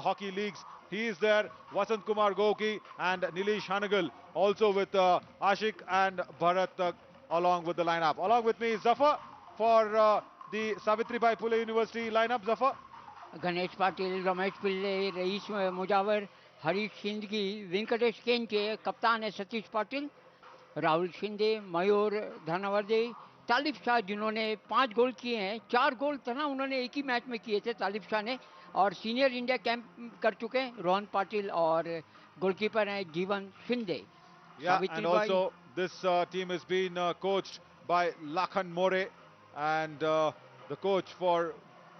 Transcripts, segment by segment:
hockey leagues. He is there. Vasant Kumar Goki and Nilesh Hanagal also with Ashik and Bharat along with the lineup. Along with me is Zafar for the Savitribai Phule University lineup. Zafar. Ganesh Patil, Ramesh Pillay, Rais Mujawar, Harish Sindagi, Venkatesh Kenke, कप्तान है सतीश पाटिल, राहुल शिंदे, मयूर धनवर्दे, तालिब शाह जिन्होंने 5 गोल किए हैं, 4 गोल तना उन्होंने एक ही match में किए थे तालिब शाह ने, और सीनियर इंडिया कैंप कर चुके हैं रोहन पाटिल, और गोलकीपर हैं जीवन Shinde. Yeah, and also this team has been coached by Lakhan More, and the coach for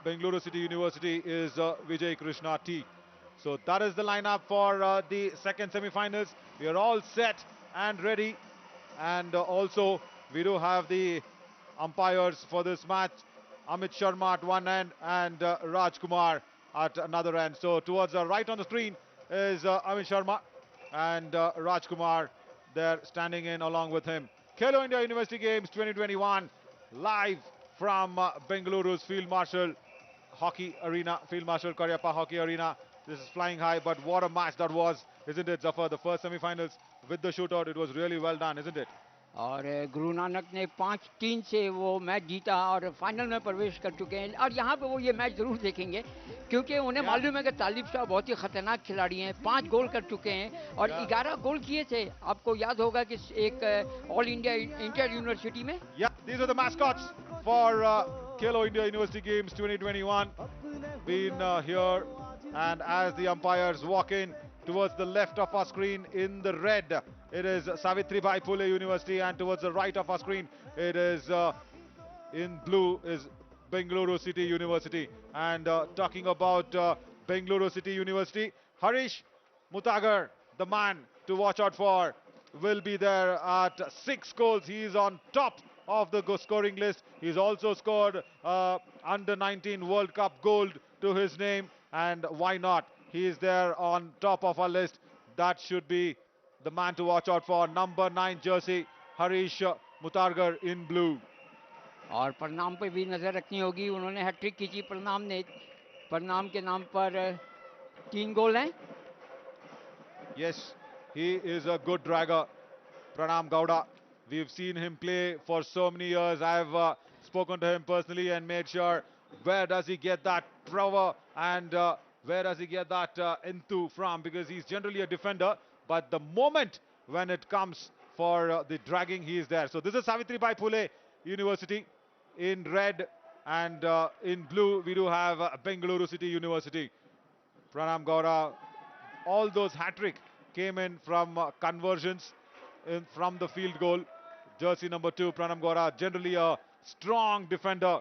Bengaluru City University is Vijay Krishna T. So that is the lineup for the second semi-finals. We are all set and ready, and also we do have the umpires for this match. Amit Sharma at one end and Raj Kumar at another end. So towards the right on the screen is Amit Sharma and Raj Kumar there standing in along with him. Khelo India University Games 2021 live from Bengaluru's Field Marshal Hockey Arena, Field Marshal Karyappa Hockey Arena. This is flying high, but what a match that was, isn't it, Zafar? The first semi-finals with the shootout, it was really well done, isn't it? और गुरु नानक ने 5-3 से वो match जीता और final में प्रवेश कर चुके हैं. और यहाँ पे वो ये मैच ज़रूर देखेंगे क्योंकि उन्हें मालूम है कि तालिब शाह बहुत ही खतरनाक खिलाड़ी हैं. 5 गोल कर चुके हैं और 11 गोल किए थे. आपको याद होगा कि एक ऑल इंडिया इंटर यूनिवर्सिटी में. Yeah, these are the mascots for Khelo India University Games 2021. Been here, and as the umpires walk in towards the left of our screen in the red, it is Savitribai Phule University, and towards the right of our screen, it is in blue is Bengaluru City University. And talking about Bengaluru City University, Harish Mutagar, the man to watch out for, will be there at 6 goals. He is on top of the scoring list. He's also scored under 19 World Cup gold to his name, and why not? He is there on top of our list. That should be the man to watch out for. Number 9 jersey, Harish Mutargar in blue. और प्रणाम पे भी नज़र रखनी होगी. उन्होंने hat trick की थी प्रणाम ने. प्रणाम के नाम पर 3 गोल हैं. Yes, he is a good dragger, Pranam Gowda. We've seen him play for so many years. I've spoken to him personally and made sure where does he get that power and where does he get that enthu from, because he's generally a defender, but the moment when it comes for the dragging, he is there. So this is Savitribai Phule University in red, and in blue we do have Bengaluru City University. Pranam Gowda, all those hat-trick came in from conversions from the field goal. Jersey number 2, Pranam Gowda, generally a strong defender,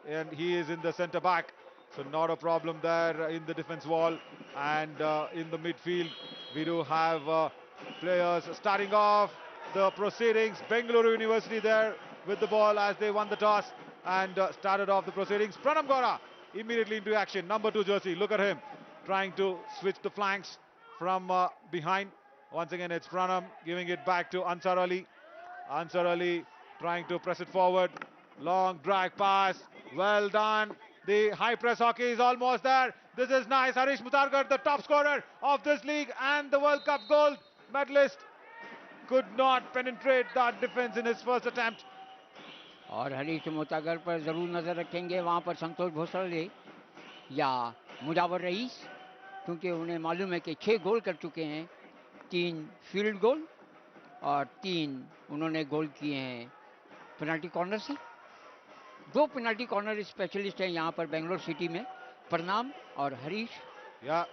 and he is in the centre back, so not a problem there in the defense wall. And in the midfield we do have players starting off the proceedings. Bengaluru University there with the ball as they won the toss and started off the proceedings. Pranam Gowda immediately into action. Number 2 jersey, look at him trying to switch the flanks from behind. Once again it's Pranam giving it back to Ansar Ali. Ansar Ali trying to press it forward. Long drag pass, well done. The high press hockey is almost there. This is nice. Harish Mutargar, the top scorer of this league and the World Cup gold medalist, could not penetrate that defense in his first attempt. और हरीश मुतागर पर ज़रूर नज़र रखेंगे. वहाँ पर संतोष भोसले या Mujawar rice, क्योंकि उन्हें मालूम है कि 6 गोल कर चुके हैं. 3 फील्ड गोल और 3 उन्होंने गोल किए हैं पेनल्टी कॉर्नर से. 2 पेनल्टी कॉर्नर स्पेशलिस्ट हैं यहाँ पर बेंगलोर सिटी में, प्रणाम और Harish. Yeah,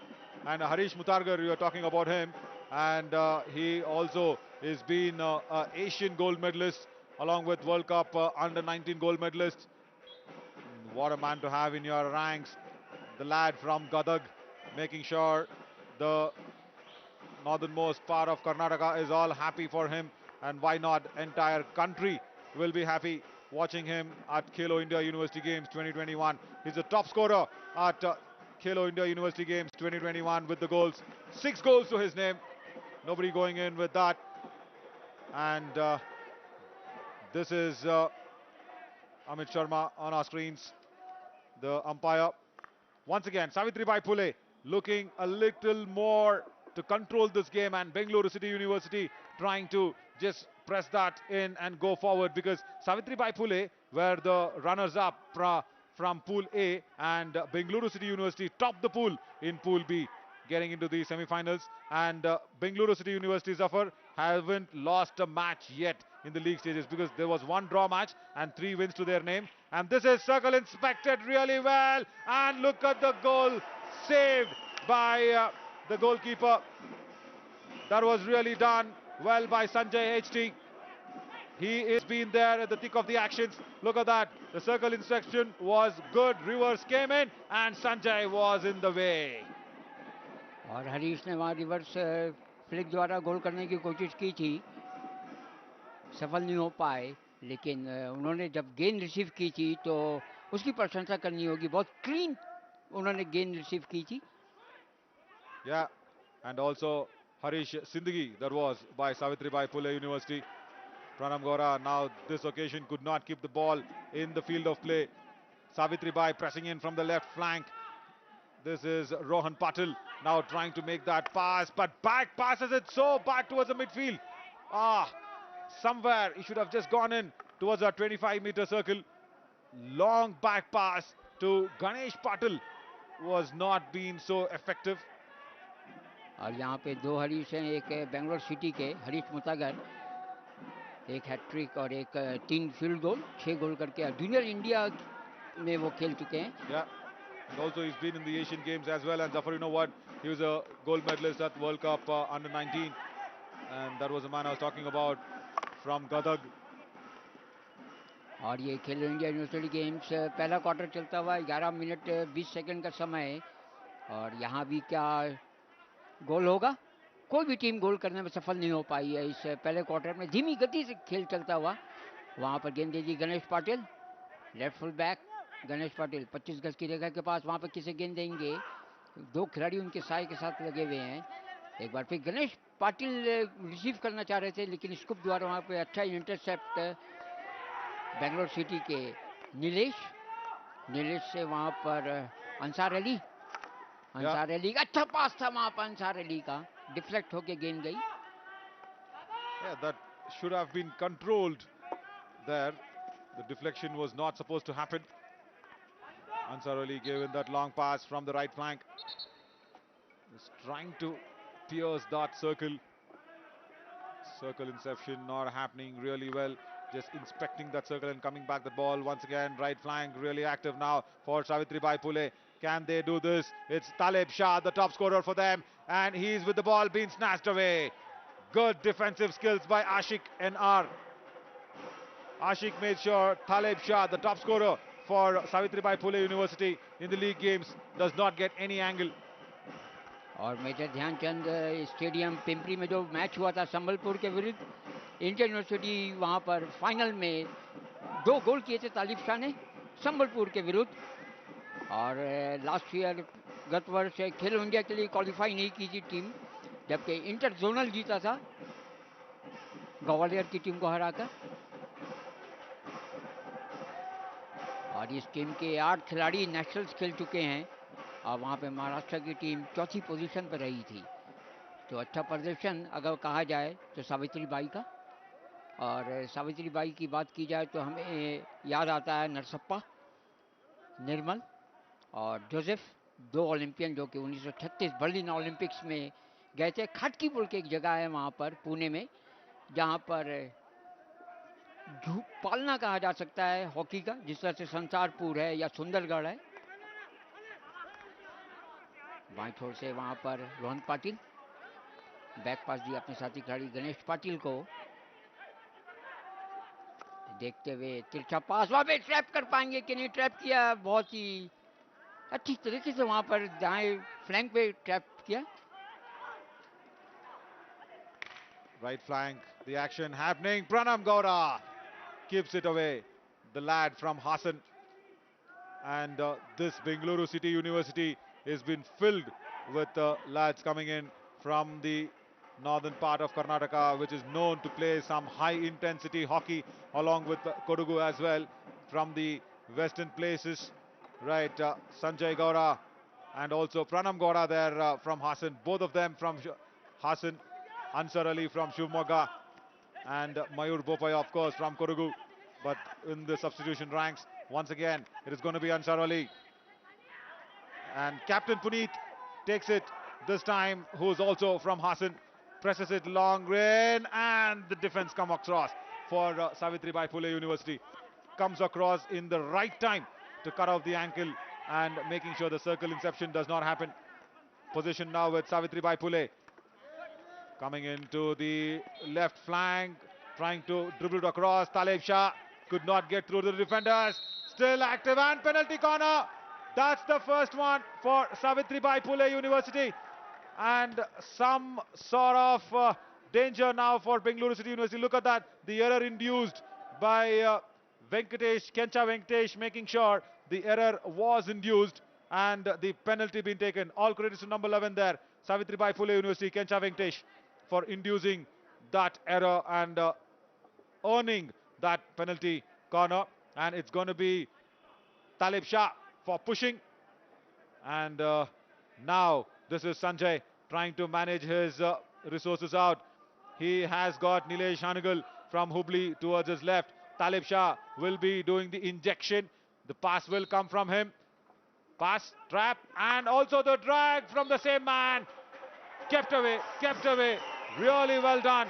and Harish Mutargar, you are talking about him, and he also has been an Asian gold medalist along with World Cup under 19 gold medalist. What a man to have in your ranks. The lad from Gadag, making sure the northernmost part of Karnataka is all happy for him, and why not, entire country will be happy watching him at Khelo India University Games 2021. He's the top scorer at Khelo India University Games 2021 with the goals. 6 goals to his name. Nobody going in with that. And this is Amit Sharma on our screens, the umpire. Once again, Savitribai Phule looking a little more to control this game, and Bengaluru City University trying to just press that in and go forward, because Savitribai Phule were the runners up from Pool A, and Bengaluru City University topped the pool in Pool B, getting into the semi-finals. And Bengaluru City University, Zafar, haven't lost a match yet in the league stages, because there was one draw match and 3 wins to their name. And this is circle inspected really well, and look at the goal saved by the goalkeeper. That was really done well by Sanjay HT. He is been there at the thick of the actions. Look at that. The circle inspection was good. Reverse came in and Sanjay was in the way. और हरीश ने वहाँ reverse flick द्वारा गोल करने की कोशिश की थी, सफल नहीं हो पाए, लेकिन उन्होंने जब गेंद रिसीव की थी तो उसकी प्रशंसा करनी होगी. बहुत क्लीन उन्होंने गेंद रिसीव की थी. Yeah, and also Harish Sindagi, that was by Savitribai Phule University. Pranam Gora now this occasion could not keep the ball in the field of play. Savitribai pressing in from the left flank. This is Rohan Patil now trying to make that pass, but back passes it so back towards the midfield. Somewhere he should have just gone in towards our 25-meter circle. Long back pass to Ganesh Patil was not being so effective. और यहाँ पे 2 हरीश हैं, एक Bangalore city के हरीश मुतागर, एक hat trick और एक 3 field goal, 6 गोल करके जूनियर इंडिया में वो खेल चुके हैं. Yeah, and also he's been in the Asian Games as well. And Zafar, you know what? He was a gold medalist at World Cup under 19, and that was the man I was talking about from Gadag. और ये खेलो India university games पहला quarter चलता हुआ 11 minute 20 second का समय, और यहाँ भी क्या गोल होगा? कोई भी टीम गोल करने में सफल नहीं हो पाई है इस पहले क्वार्टर में. धीमी गति से खेल चलता हुआ. वहाँ पर गेंद देगी Ganesh Patil, left full back Ganesh Patil 25 गज की रेखा के पास. वहाँ पर किसे गेंद देंगे? 2 खिलाड़ी उनके साय के साथ लगे हुए हैं. एक बार फिर गणेश पाटिल रिसीव करना चाह रहे थे, लेकिन स्कूप द्वारा वहाँ पे अच्छा इंटरसेप्ट बेंगलोर सिटी के नीलेश से वहाँ पर अंसार अली का अच्छा पास था. वहाँ पर अंसार अली का डिफ्लेक्ट होके गेंद गई. Yeah, that should have been controlled there. The deflection was not supposed to happen. Ansar Ali gave in that long pass from the right flank. He's trying to pierce that circle. Circle inception not happening really well. Just inspecting that circle and coming back the ball once again. Right flank really active now for Savitribai Phule. Can they do this? It's Taleb Shah, the top scorer for them, and he's with the ball being snatched away. Good defensive skills by Ashik NR. Ashik made sure Taleb Shah, the top scorer for Savitribai Phule University in the league games, does not get any angle. और major Dhyanchand stadium Pimpri में जो match हुआ था संबलपुर के विरुद्ध, Indian university वहाँ पर final में 2 गोल किए थे तालिब शाह ने संबलपुर के विरुद्ध. और लास्ट ईयर गत वर्ष खेलो इंडिया के लिए क्वालिफाई नहीं की थी टीम, जबकि इंटर जोनल जीता था ग्वालियर की टीम को हराकर. और इस टीम के 8 खिलाड़ी नेशनल्स खेल चुके हैं, और वहाँ पे महाराष्ट्र की टीम 4थी पोजीशन पर रही थी. तो अच्छा प्रदर्शन अगर कहा जाए तो सावित्रीबाई का. और सावित्रीबाई की बात की जाए तो हमें याद आता है नरसप्पा, निर्मल और जोसेफ, 2 ओलंपियन जो कि 1936 बर्लिन ओलंपिक्स में गए थे. खटकी बोल के एक जगह है वहाँ पर पुणे में, जहाँ पर पालना कहा जा सकता है हॉकी का, जिस तरह से संसारपुर है या सुंदरगढ़ है. बाएं छोर से वहाँ पर रोहन पाटिल, बैक पास दिया अपने साथी खिलाड़ी गणेश पाटिल को. देखते हुए तिरछा पास, वहाँ पे ट्रैप कर पाएंगे कि नहीं? ट्रैप किया, बहुत ही अच्छी तरीके से वहाँ पर दाएं फ्लैंक पे ट्रैप किया. Right flank, the action happening. Pranam Gowda keeps it away. The lad from Hassan. And this Bengaluru City University has been filled with lads coming in from the northern part of Karnataka, which is known to play some high intensity hockey, along with Kodagu as well from the western places. Right, Sanjay Gowda and also Pranam Gowda there from Hassan. Both of them from Hassan. Ansar Ali from Shivamogga, and Mayur Bopai, of course, from Kodagu. But in the substitution ranks, once again, it is going to be Ansar Ali. And Captain Puneet takes it this time, who's also from Hassan. Presses it long range, and the defense come across for Savitribai Phule University. Comes across in the right time to cut off the ankle and making sure the circle inception does not happen. Position now with Savitribai Phule. Coming into the left flank, trying to dribble it across. Taleb Shah could not get through to the defenders. Still active, and penalty corner. That's the first one for Savitribai Phule University. And some sort of danger now for Bengaluru City University. Look at that. The error induced by Kencha Venkatesh, making sure the error was induced and the penalty being taken. All credits to number 11 there. Savitribai Phule University, Kencha Venkatesh, for inducing that error and earning that penalty corner. And it's going to be Talib Shah for pushing. And now this is Sanjay trying to manage his resources out. He has got Nilesh Hanagal from Hubli towards his left. Talib Shah will be doing the injection. The pass will come from him. Pass, trap, and also the drag from the same man. Kept away, kept away. Really well done.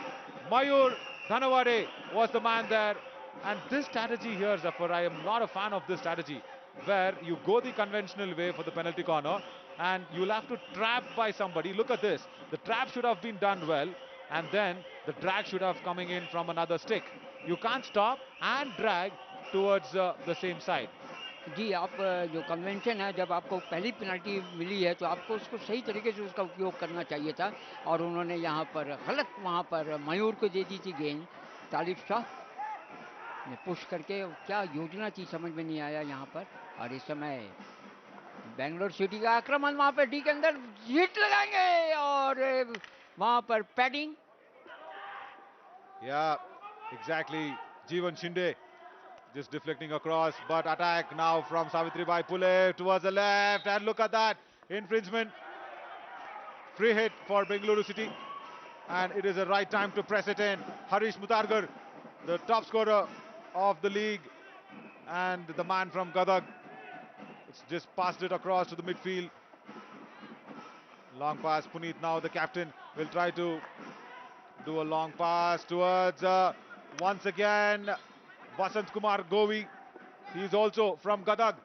Mayur Dhanawade was the man there. And this strategy here, Zafar, I am not a fan of this strategy, where you go the conventional way for the penalty corner and you'll have to trap by somebody. Look at this. The trap should have been done well, and then the drag should have coming in from another stick. You can't stop and drag towards the same side. जी, आप जो convention है, जब आपको पहली penalty मिली है तो आपको उसको सही तरीके से उसका उपयोग करना चाहिए था, और उन्होंने यहाँ पर गलत वहाँ पर मयूर को दे दी थी गेंद. तालिब शाह ने पुश करके, क्या योजना थी समझ में नहीं आया यहाँ पर. और इस समय बेंगलोर सिटी का आक्रमण वहाँ पर डी के अंदर हिट लगाएंगे, और वहाँ पर padding. Yeah, exactly. Jeevan Shinde just deflecting across, but attack now from Savitribai Phule towards the left, and look at that infringement. Free hit for Bengaluru City, and it is the right time to press it in. Harish Mutargar, the top scorer of the league, and the man from Gadag, it's just passed it across to the midfield. Long pass. Puneet, now the captain, will try to do a long pass towards once again Vasant Kumar Govi. He's also from Gadag.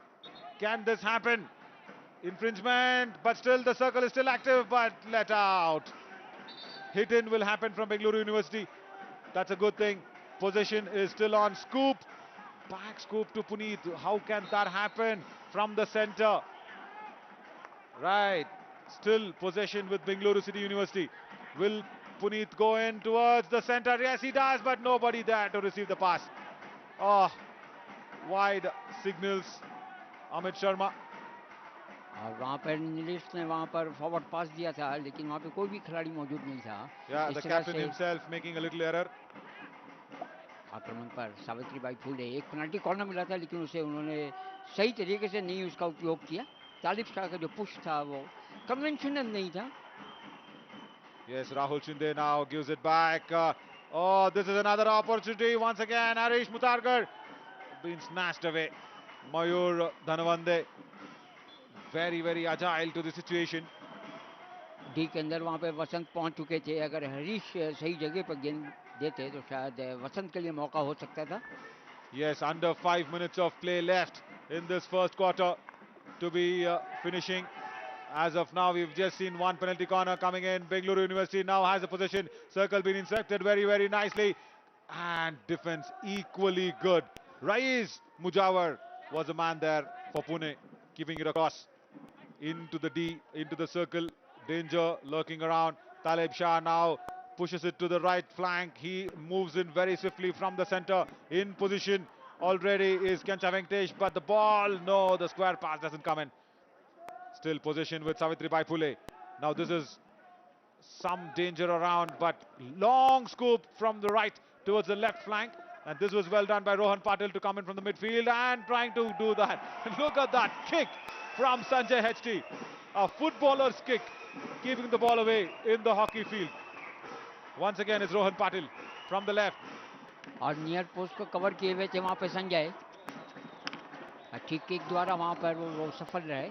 Can this happen? Infringement, but still the circle is still active, but let out. Hit in will happen from Bengaluru University. That's a good thing. Possession is still on. Scoop, back scoop to Puneet. How can that happen from the center? Right, still possession with Bengaluru City University. Will Puneet go in towards the center? Yes, he does, but nobody there to receive the pass. Oh, wide signals, Amit Sharma. और वहाँ पर नीलेश ने वहाँ पर forward पास दिया था, लेकिन वहाँ पे कोई भी खिलाड़ी मौजूद नहीं था. Yeah, the captain himself making a little error. आक्रमण पर सावित्रीबाई फूले, एक पेनल्टी कॉर्नर मिला था, लेकिन उसे उन्होंने सही तरीके से नहीं उसका उपयोग किया. तालिब शाह का जो पुश था वो कन्वेंशनल नहीं था. Yes, Rahul Shinde now gives it back. Oh, this is another opportunity once again. Harish Mutargar being snatched away. Mayur Dhanawade very, very agile to the situation. D के अंदर वहाँ पे वसंत पहुँच चुके थे. अगर हरीश सही जगह पर गेंद देते तो शायद वसंत के लिए मौका हो सकता था. Yes, under 5 minutes of play left in this first quarter to be finishing. As of now, we've just seen one penalty corner coming in. Bengaluru University now has a possession. Circle being inserted very, very nicely. And defense equally good. Raiz Mujawar was the man there for Pune, keeping it across into the D, into the circle. Danger lurking around. Taleb Shah now pushes it to the right flank. He moves in very swiftly from the center. In position already is Kencha Venkatesh, but the ball, no, the square pass doesn't come in. Still possession with Savitribai Phule. Now this is some danger around, but long scoop from the right towards the left flank. And this was well done by Rohan Patil to come in from the midfield and trying to do that. Look at that kick from Sanjay HT. a footballer's kick, keeping the ball away in the hockey field. Once again, it's Rohan Patil from the left. और near post को cover किए हुए थे वहाँ पे संजय, ठीक kick द्वारा वहाँ पर वो सफल रहे,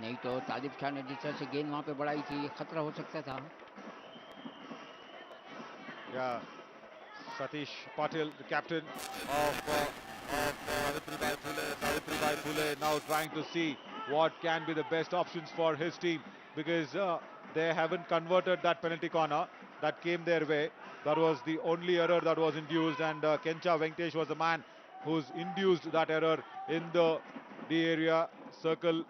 नहीं तो तालिब शाह ने जिस तरह से गेंद वहाँ पे बढ़ाई थी, खतरा हो सकता था. Yeah, Satish Patil, the captain of Savitribai Phule. Savitribai Phule now trying to see what can be the best options for his team, because they haven't converted that penalty corner that came their way. That was the only error that was induced, and Kencha Venkatesh was the man who's induced that error in the D area circle.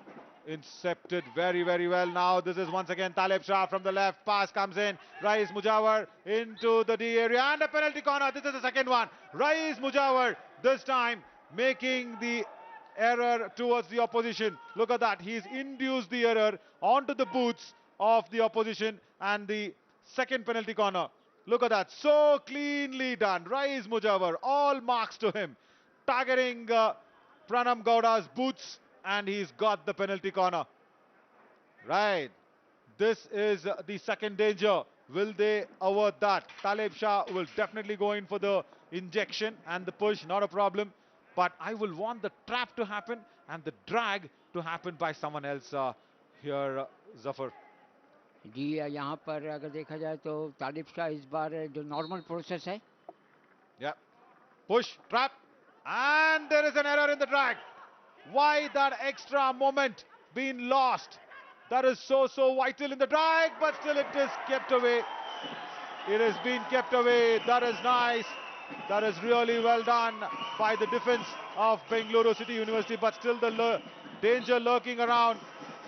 Incepted very, very well. Now this is once again Taleb Shah from the left. Pass comes in. Rais Mujawar into the D area and a penalty corner. This is the second one. Rais Mujawar this time making the error towards the opposition. Look at that. He's induced the error onto the boots of the opposition, and the second penalty corner. Look at that. So cleanly done. Rais Mujawar, all marks to him. Targeting Pranam Gowda's boots, and he's got the penalty corner. Right. This is the second danger. Will they avert that? Taleb Shah will definitely go in for the injection and the push, not a problem. But I will want the trap to happen and the drag to happen by someone else here, Zafar. जी यहाँ पर अगर देखा जाए तो तालिब शाह इस बार जो normal process है. Yeah. Push, trap, and there is an error in the drag. Why that extra moment been lost? That is so vital in the drag, but still it is kept away. It has been kept away. That is nice. That is really well done by the defense of Bengaluru City University, but still the danger lurking around.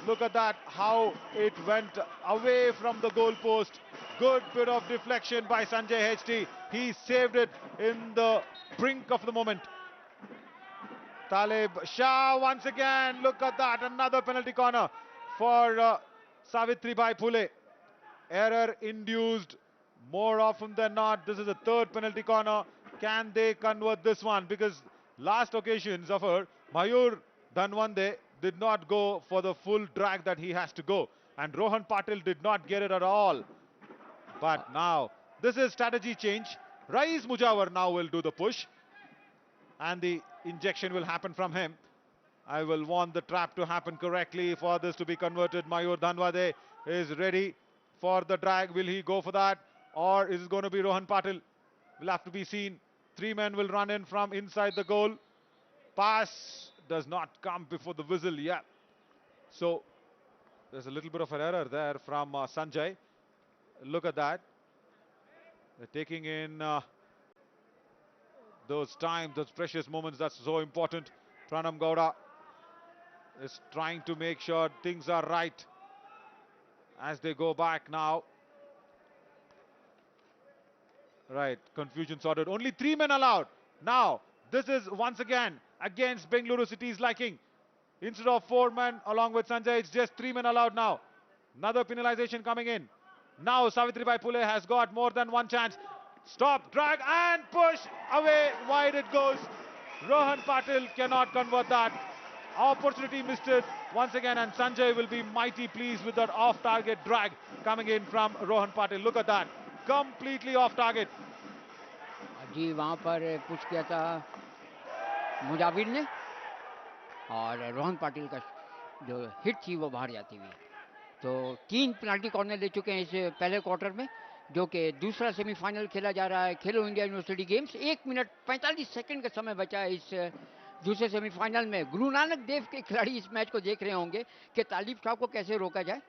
Look at that, how it went away from the goal post. Good bit of deflection by Sanjay HT. He saved it in the brink of the moment. Taleb Shah once again. Look at that, another penalty corner for Savitribai Phule. Error induced more often than not. This is the third penalty corner. Can they convert this one? Because last occasion, Zafar, Mayur Dhanwande did not go for the full drag that he has to go, and Rohan Patil did not get it at all. But now this is strategy change. Rais Mujawar now will do the push, and the injection will happen from him. I will want the trap to happen correctly for this to be converted. Mayur Dhanwade is ready for the drag. Will he go for that, or is it going to be Rohan Patil? Will have to be seen. Three men will run in from inside the goal. Pass does not come before the whistle. Yeah. So there's a little bit of an error there from Sanjay. Look at that. They're taking in those times, those precious moments. That's so important. Pranam Gowda is trying to make sure things are right as they go back now. Right, confusion sorted. Only three men allowed. Now, this is once again against Bengaluru City's liking. Instead of four men along with Sanjay, it's just three men allowed now. Another penalization coming in. Now Savitribai Phule has got more than one chance. Stop, drag and push. Away, wide it goes. Rohan Patil cannot convert that. Opportunity missed it once again, and Sanjay will be mighty pleased with that off-target drag coming in from Rohan Patil. Look at that. Completely off target. जी वहाँ पर push किया था मुजाविर ने, और रोहन पाटिल का जो hit थी वो बाहर जाती हुई. तो तीन पेनल्टी कॉर्नर ले चुके हैं इस पहले क्वार्टर में, जो कि दूसरा सेमीफाइनल खेला जा रहा है खेलो India university games. 1 minute 45 second का समय बचा है इस दूसरे सेमीफाइनल में. गुरु नानक देव के खिलाड़ी इस मैच को देख रहे होंगे कि तालिब शाह को कैसे रोका जाए.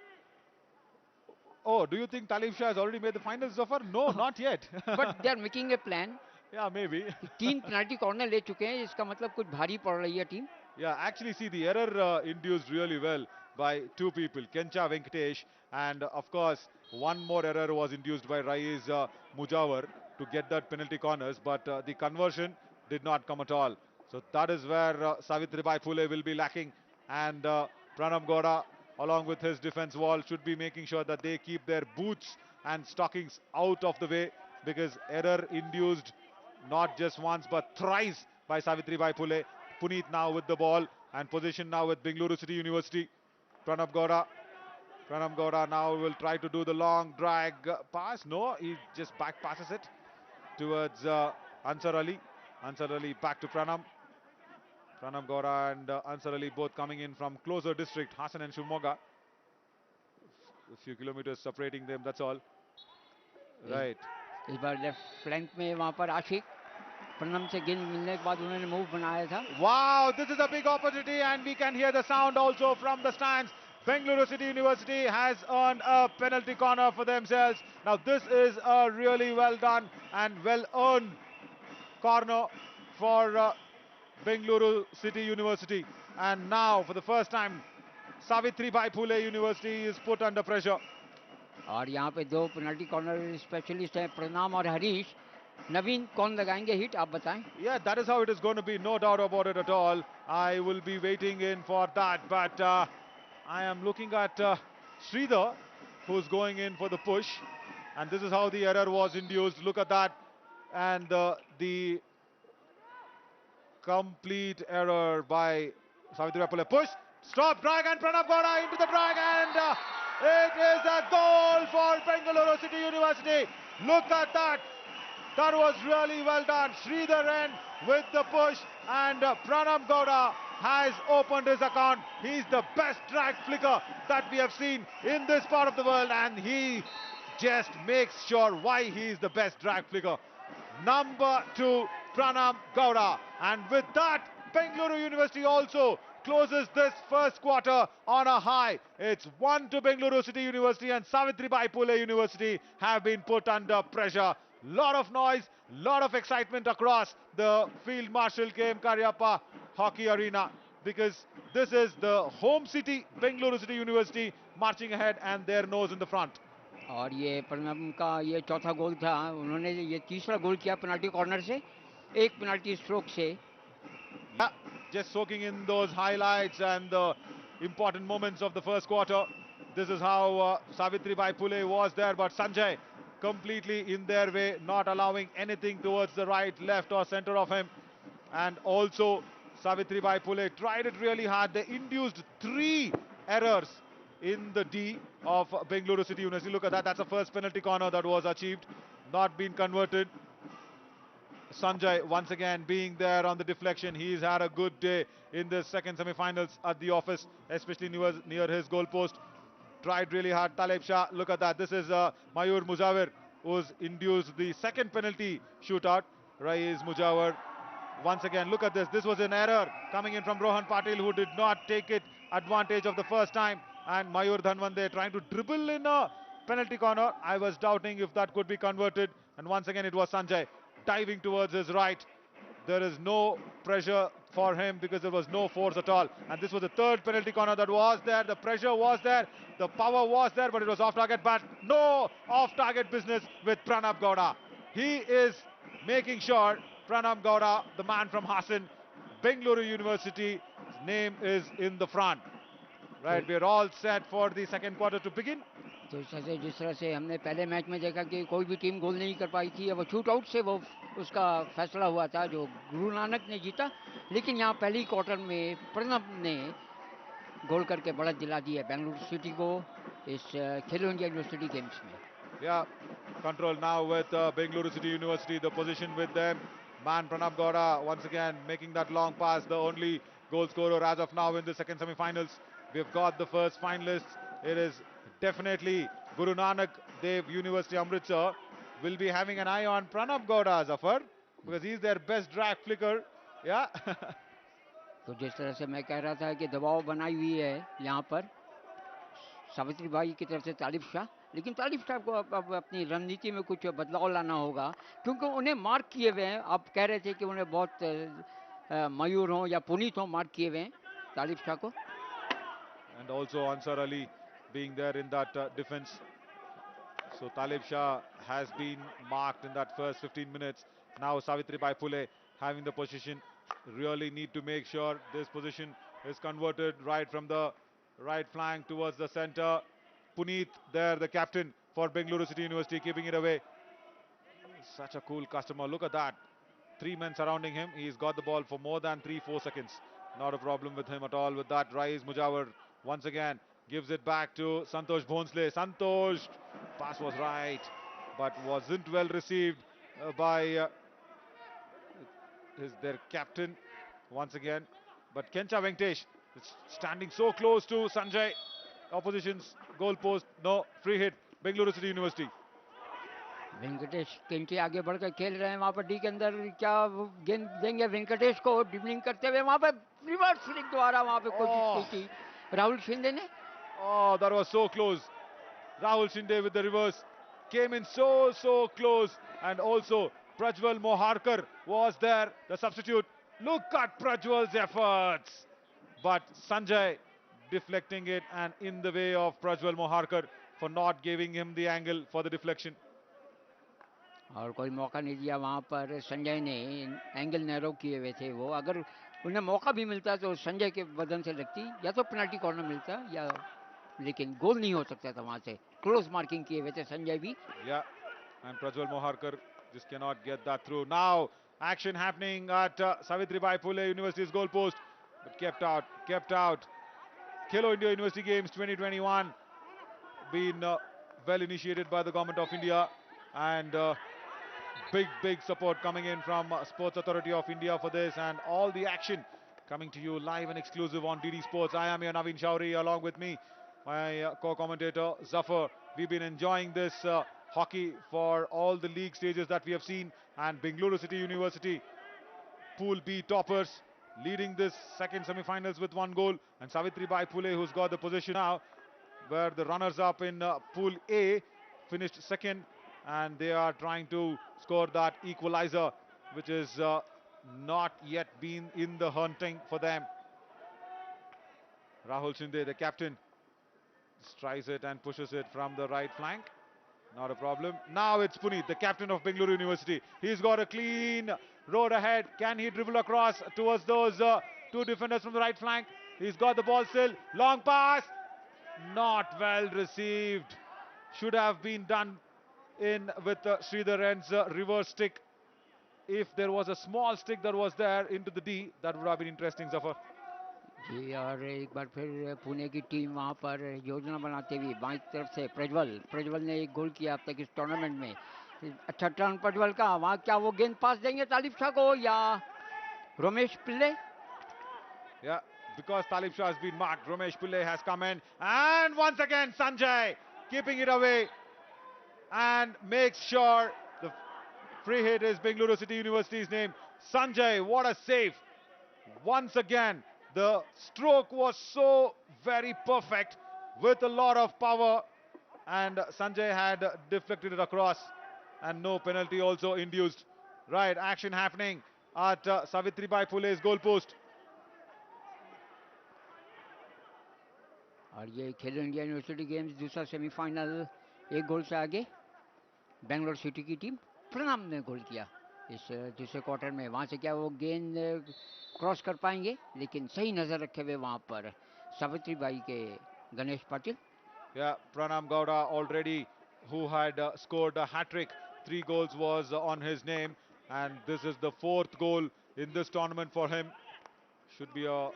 Oh, do you think Talib Shah has already made the finals, Zafar? No, not yet. But they are making a plan. Yeah, maybe. तीन पेनल्टी कॉर्नर ले चुके हैं, इसका मतलब कुछ भारी पड़ रही है team. Yeah, actually, see, the error induced really well by two people, Kencha Venkatesh, and of course, one more error was induced by Rais Mujawar to get that penalty corners, but the conversion did not come at all. So that is where Savitribai Phule will be lacking, and Pranam Gowda, along with his defense wall, should be making sure that they keep their boots and stockings out of the way, because error induced not just once but thrice by Savitribai Phule. Puneet now with the ball and position now with Bengaluru City University. Pranab Gowda. Pranab Gowda now will try to do the long drag pass. No, he just back passes it towards Ansar Ali. Ansar Ali back to Pranam. Pranab Gowda and Ansar Ali both coming in from closer district, Hassan and Shimoga. A few kilometers separating them, that's all. Right. इस बार left flank में वहां पर आशिक प्रणम से गेंद मिलने के बाद उन्होंने मूव बनाया था. Wow, this is a big opportunity and we can hear the sound also from the stands. Bengaluru City University has earned a penalty corner for themselves. Now this is a really well done and well earned corner for Bengaluru City University. And now for the first time Savitribai Phule University is put under pressure. और यहाँ पे दो penalty corner specialist हैं, प्रणाम और हरीश. नवीन कौन लगाएंगे hit, आप बताएं. Yeah, that is how it is going to be, no doubt about it at all. I will be waiting in for that, but I am looking at Sridhar, who's going in for the push, and this is how the error was induced. Look at that, and the complete error by Savitri Phule. Push, stop, drag, and Pranab Gowda into the drag, and it is a goal for Bengaluru City University. Look at that. That was really well done. Sridhar N with the push, and Pranab Gowda has opened his account. He's the best drag flicker that we have seen in this part of the world, and he just makes sure why he is the best drag flicker. Number 2, Pranab Gowda. And with that, Bengaluru University also closes this first quarter on a high. It's 1 to Bengaluru City University, and Savitribai Phule University have been put under pressure. Lot of noise, lot of excitement across the Field Marshal KM Karyappa Hockey Arena, because this is the home city, Bengaluru City University, marching ahead and their nose in the front. और ये प्रणम का ये चौथा गोल था. उन्होंने ये तीसरा गोल किया पेनल्टी कॉर्नर से, एक पेनल्टी स्ट्रोक से. Yeah, just soaking in those highlights and the important moments of the first quarter. This is how Savitribai Phule was there, but Sanjay completely in their way, not allowing anything towards the right, left or center of him. And also Savitribai Phule tried it really hard. They induced 3 errors in the D of Bengaluru City University. Look at that, that's the first penalty corner that was achieved, not been converted. Sanjay once again being there on the deflection. He's had a good day in the second semi-finals at the office, especially near his goal post. Tried really hard. Taleb Shah, look at that. This is Mayur Mujawar, who's induced the second penalty shootout. Raiz Mujawar. Once again, look at this. This was an error coming in from Rohan Patil, who did not take it advantage of the first time. And Mayur Dhanwande trying to dribble in a penalty corner. I was doubting if that could be converted. And once again, it was Sanjay diving towards his right. There is no pressure for him because there was no force at all. And this was the third penalty corner that was there. The pressure was there. The power was there, but it was off target. But no off-target business with Pranab Gowda. He is making sure, Pranab Gowda, the man from Hassan, Bengaluru University, his name is in the front. Right, we're all set for the second quarter to begin. तो जिस तरह से हमने पहले match में देखा कि कोई भी टीम गोल नहीं कर पाई थी, वो शूट आउट से वो उसका फैसला हुआ था जो गुरु नानक ने जीता. लेकिन यहाँ पहली क्वार्टर में प्रणब ने गोल करके बढ़त दिला दी है बेंगलुरु सिटी को इस खेलो इंडिया यूनिवर्सिटी गेम्स में. Yeah, control now with Bengaluru City University, the position with them. Man Pranab Gowda once again making that long pass, the only goal scorer as of now in the second semi-finals. We've got the first finalists. It is definitely Guru Nanak Dev University Amritsar. Will be having an eye on Pranab Gowda, Zafar, because he's their best drag flicker. Yeah. तो जिस तरह से मैं कह रहा था कि दबाव बनाई हुई है यहाँ पर सावित्री बाई की तरफ से तालिब शाह, लेकिन तालिब शाह को अब अपनी रणनीति में कुछ बदलाव लाना होगा क्योंकि उन्हें मार्क किए हुए हैं. आप कह रहे थे कि उन्हें बहुत मयूर हों या पुनीत हों मार्क किए हुए हैं तालिब शाह को. And also Ansar Ali being there in that defense. So Talib Shah has been marked in that first 15 minutes. Now Savitribai Phule having the position. Really need to make sure this position is converted right from the right flank towards the center. Puneet there, the captain for Bengaluru City University, keeping it away. Such a cool customer. Look at that. 3 men surrounding him. He's got the ball for more than 3-4 seconds. Not a problem with him at all with that. Raiz Mujawar once again gives it back to Santosh Bhonsle. Santosh, pass was right, but wasn't well received by their captain once again. But Kencha Venkatesh is standing so close to Sanjay. Opposition's goal post, no, free hit, Bengaluru City University. Venkatesh केंटी आगे बढ़कर खेल रहे हैं वहां पर D के अंदर, क्या वो गेंद देंगे वेंकटेश को, ड्रिबलिंग करते हुए वहां पर रिवर्स फ्लिक द्वारा वहां पे कोशिश की थी राहुल शिंदे ने. Oh, that was so close. Rahul Shinde with the reverse came in so close, and also Prajwal Moharkar was there, the substitute. Look at Prajwal's efforts, but Sanjay deflecting it and in the way of Prajwal Moharkar for not giving him the angle for the deflection. और कोई मौका नहीं दिया वहां पर संजय ने, angle narrow किए हुए थे वो, अगर उन्हें मौका भी मिलता तो संजय के बदन से लगती, या तो पेनल्टी कॉर्नर मिलता, या लेकिन गोल नहीं हो सकता था वहां से. क्लोज मार्किंग किए हुए थे संजय भी. Yeah, and Prajwal Moharkar just cannot get that through. Now action happening at Savitribai Phule University's goal post, but kept out. Khelo India University Games 2021 been well initiated by the Government of India, and big support coming in from Sports Authority of India for this, and all the action coming to you live and exclusive on DD Sports. I am your Naveen Shauri, along with me my co-commentator Zafar. We've been enjoying this hockey for all the league stages that we have seen, and Bengaluru City University, Pool B toppers, leading this second semi-finals with 1 goal, and Savitribai Phule, who's got the position now, where the runners-up in Pool A finished second, and they are trying to score that equalizer, which is not yet been in the hunting for them. Rahul Shinde, the captain, tries it and pushes it from the right flank. Not a problem. Now it's Puneet, the captain of Bengaluru University. He's got a clean road ahead. Can he dribble across towards those two defenders from the right flank? He's got the ball still. Long pass. Not well received. Should have been done in with Sridharan's reverse stick. If there was a small stick that was there into the D, that would have been interesting, Zafar. जी, और एक बार फिर पुणे की team वहां पर योजना बनाते हुए बाईं तरफ से प्रज्वल ने एक गोल किया अब तक इस टूर्नामेंट में. अच्छा टर्न प्रज्वल का, वहां क्या वो गेंद पास देंगे तालिब शाह को या रमेश पिल्ले? Yeah, because Talib Shah has been marked, Ramesh Pillai has come in, and once again Sanjay keeping it away and makes sure the free hit is Bengaluru City University's name. Sanjay, what a save! Once again, the stroke was so very perfect with a lot of power, and Sanjay had deflected it across, and no penalty also induced. Right, action happening at Savitribai Phule's goal post. और ये खेलो India university games दूसरा semifinal, एक गोल से आगे Bangalore city की team. प्रणाम ने गोल किया इस दूसरे क्वार्टर में. वहां से क्या वो गेंद क्रॉस कर पाएंगे, लेकिन सही नजर रखे हुए वहां पर सावित्री बाई के Ganesh Patil. Yeah, Pranam Gowda already, who had scored a hat-trick. 3 goals was on his name, and this is the 4th goal in this tournament for him. Should be a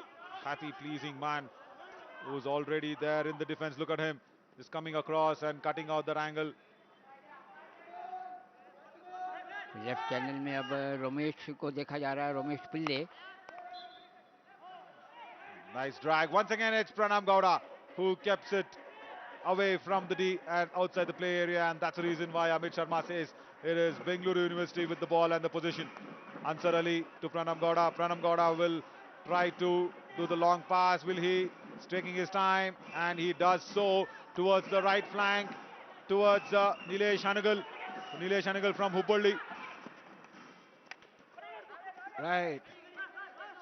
happy, pleasing man who's already there in the defense. Look at him, is coming across and cutting out that angle. Left channel में अब रमेश को देखा जा रहा है, रमेश पिल्ले. Nice drag. Once again, it's Pranam Gowda who keeps it away from the D and outside the play area, and that's the reason why Amit Sharma says it is Bengaluru University with the ball and the position. Ansar Ali to Pranam Gowda. Pranam Gowda will try to do the long pass. Will he? He's taking his time, and he does so towards the right flank, towards Nilesh Hanagal. Nilesh Hanagal from Hubballi. Right.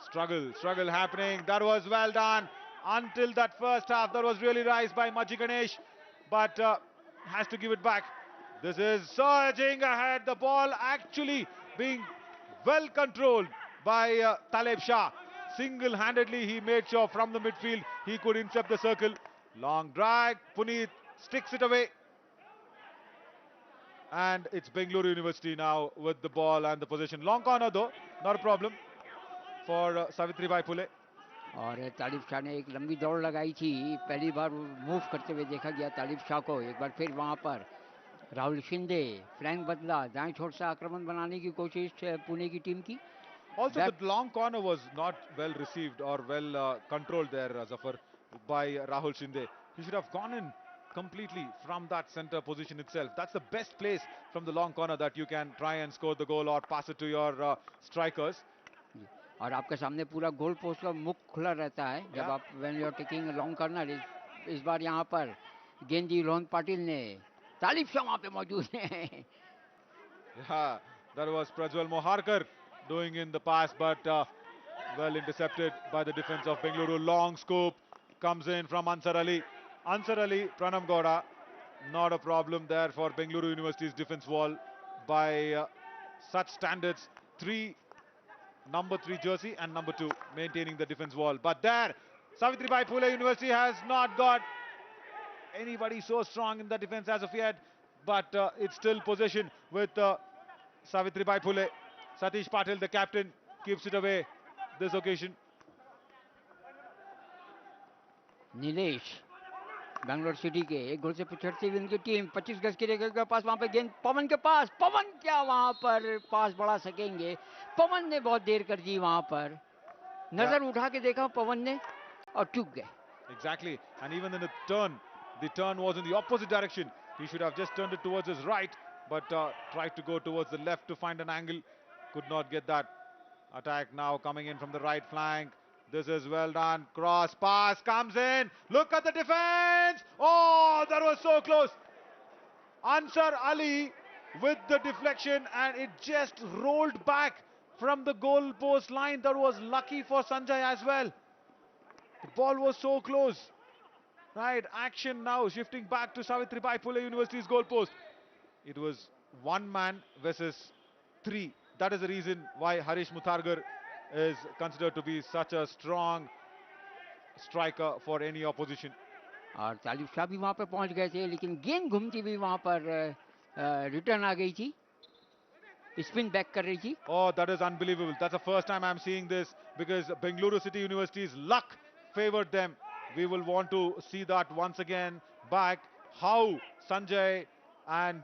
Struggle happening. That was well done. Until that first half, that was really nice by Maji Ganesh, but has to give it back. This is surging ahead. The ball actually being well controlled by Talib Shah. Single-handedly, he made sure from the midfield he could intercept the circle. Long drag. Puneet sticks it away. And it's Bengaluru University now with the ball and the possession. Long corner though, not a problem for Savitribai Phule. और तालिब शाह ने एक लंबी दौड़ लगाई थी, पहली बार move करते हुए देखा गया तालिब शाह को। एक बार फिर वहां पर राहुल शिंदे, फ्लैंक बदला, दाएं छोर से आक्रमण बनाने की कोशिश पुणे की टीम की। Also, the back long corner was not well received or well controlled there, Zafar, by Rahul Shinde. He should have gone in completely from that center position itself. That's the best place from the long corner that you can try and score the goal or pass it to your strikers. और आपके सामने पूरा goal post का मुख खुला रहता है जब Yeah, आप when you are taking long corner. इस बार यहाँ पर गेंदी रोहन पाटिल ने, तालिब शाह वहाँ पे मौजूद हैं। yeah, that was Prajwal Moharkar doing in the pass, but well intercepted by the defense of Bengaluru. Long scoop comes in from Ansar Ali. Ansar Ali, Pranam Gowda, not a problem there for Bengaluru University's defense wall by such standards. Number 3 jersey and number 2 maintaining the defense wall. But there, Savitribai Phule University has not got anybody so strong in the defense as of yet. But it's still possession with Savitribai Phule. Satish Patil, the captain, keeps it away this occasion. Nilesh Bangalore city के एक गोल से पिछड़ती हुई उनकी team 25 गज की रेखा के पास, वहां पे गेंद पवन के पास। पवन क्या वहां पर पास बढ़ा सकेंगे? पवन ने बहुत देर कर दी वहां पर, Yeah, नजर उठा के देखा पवन ने और चूक गए। exactly. And even in the turn was in the opposite direction. He should have just turned it towards his right, but tried to go towards the left to find an angle. Could not get that. Attack now coming in from the right flank. This is well done. Cross pass comes in. Look at the defense. Oh, that was so close. Ansar Ali with the deflection, and it just rolled back from the goal post line. That was lucky for Sanjay as well. The ball was so close. Right, action now shifting back to Savitribai Phule University's goal post. It was one man versus three. That is the reason why Harish Muthargar is considered to be such a strong striker for any opposition. और तालिब शाह भी वहां पर पहुंच गए थे, लेकिन गेंद घूमती हुई वहां पर रिटर्न आ गई थी, स्पिन बैक कर रही थी। Oh, that is unbelievable. That's the first time I'm seeing this because Bengaluru City University's luck favored them. We will want to see that once again back. How Sanjay and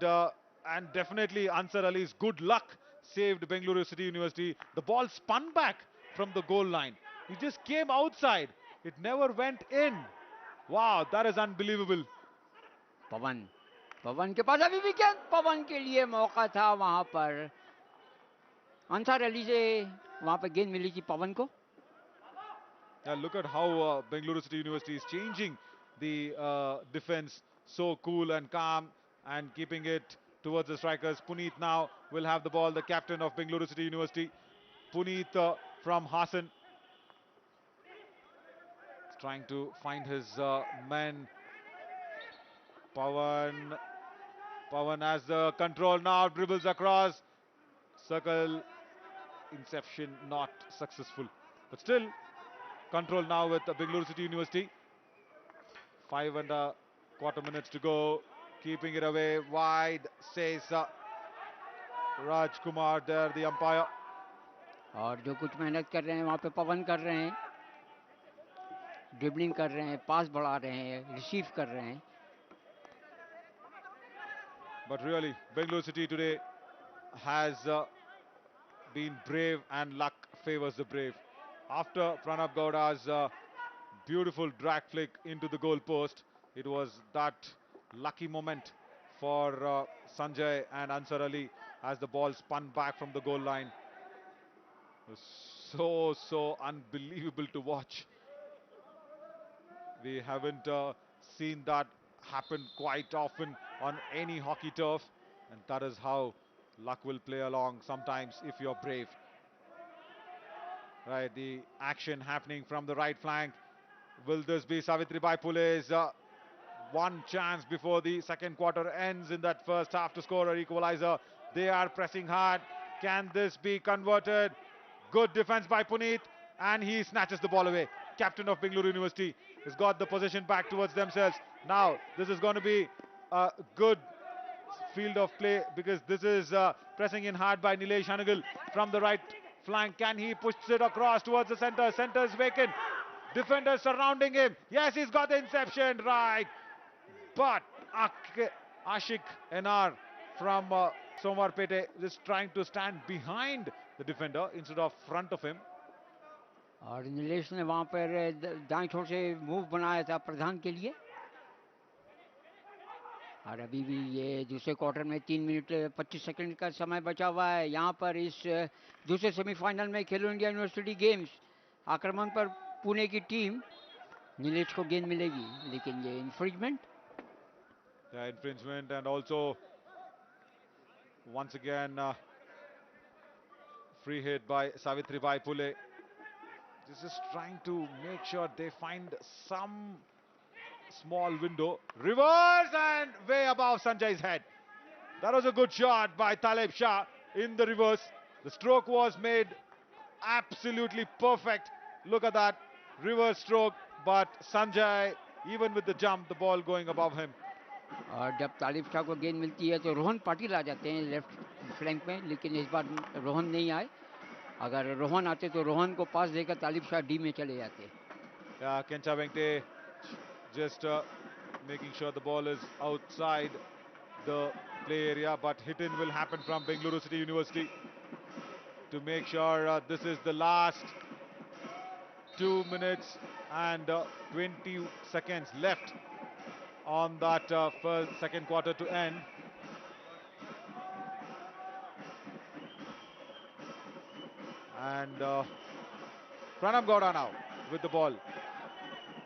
definitely Ansar Ali's good luck saved Bengaluru City University. The ball spun back from the goal line. It just came outside. It never went in. Wow, that is unbelievable. पवन, पवन के पास अभी भी गेंद, पवन के लिए मौका था वहां पर। अंसार अली से वहां पर गेंद मिली थी पवन को। Yeah, look at how Bengaluru City University is changing the defense, so cool and calm and keeping it towards the strikers. Puneet now will have the ball, the captain of Bengaluru City University. Puneet from Hassan is trying to find his men. Pawan, Pawan has the control now, dribbles across. Circle, inception not successful. But still, control now with Bengaluru City University. 5.25 minutes to go. Keeping it away wide, says Raj Kumar there, the umpire. और जो कुछ मेहनत कर रहे हैं वहां पे पवन कर रहे हैं, ड्रिबलिंग कर रहे हैं, पास बढ़ा रहे हैं, रिसीव कर रहे हैं। But really, Bengaluru City today has been brave, and luck favors the brave. After Pranab Gowda's beautiful drag flick into the goal post, it was that lucky moment for Sanjay and Ansar Ali as the ball spun back from the goal line. It was so unbelievable to watch. We haven't seen that happen quite often on any hockey turf, and that is how luck will play along sometimes if you're brave. Right, the action happening from the right flank. Will this be Savitribai Phule's one chance before the second quarter ends in that first half to score an equalizer? They are pressing hard. Can this be converted? Good defense by Puneet, and he snatches the ball away. Captain of Bengaluru University has got the possession back towards themselves. Now, this is going to be a good field of play because this is pressing in hard by Nilesh Hanagal from the right flank. Can he push it across towards the center? Center is vacant. Defenders surrounding him. Yes, he's got the inception, right. But Ashik NR from Somarpete is trying to stand behind the defender instead of front of him. और नीलेश ने वहां पर दाएं छोर से move बनाया था प्रधान के लिए। और अभी भी ये दूसरे क्वार्टर में 3 मिनट 25 सेकंड का समय बचा हुआ है। यहाँ पर इस दूसरे सेमीफाइनल में खेलो इंडिया यूनिवर्सिटी गेम्स आक्रमण पर पुणे की टीम, नीलेश को गेंद मिलेगी लेकिन ये infringement. Infringement, and also once again free hit by Savitribai Phule. This is trying to make sure they find some small window. Reverse and way above Sanjay's head. That was a good shot by Taleb Shah in the reverse. The stroke was made absolutely perfect. Look at that reverse stroke, but Sanjay, even with the jump, the ball going above him. और जब तालिब शाह को गेंद मिलती है तो रोहन पाटिल आ जाते हैं left flank में, लेकिन इस बार रोहन नहीं आए। अगर रोहन आते तो रोहन को पास देकर तालिब शाह डी में चले जाते। Kencha Venkate just making sure the ball is outside the play area, but hit-in will happen from Bengaluru City University to make sure this is the last 2 minutes and 20 seconds left on that second quarter to end. And Pranam Gowda now with the ball,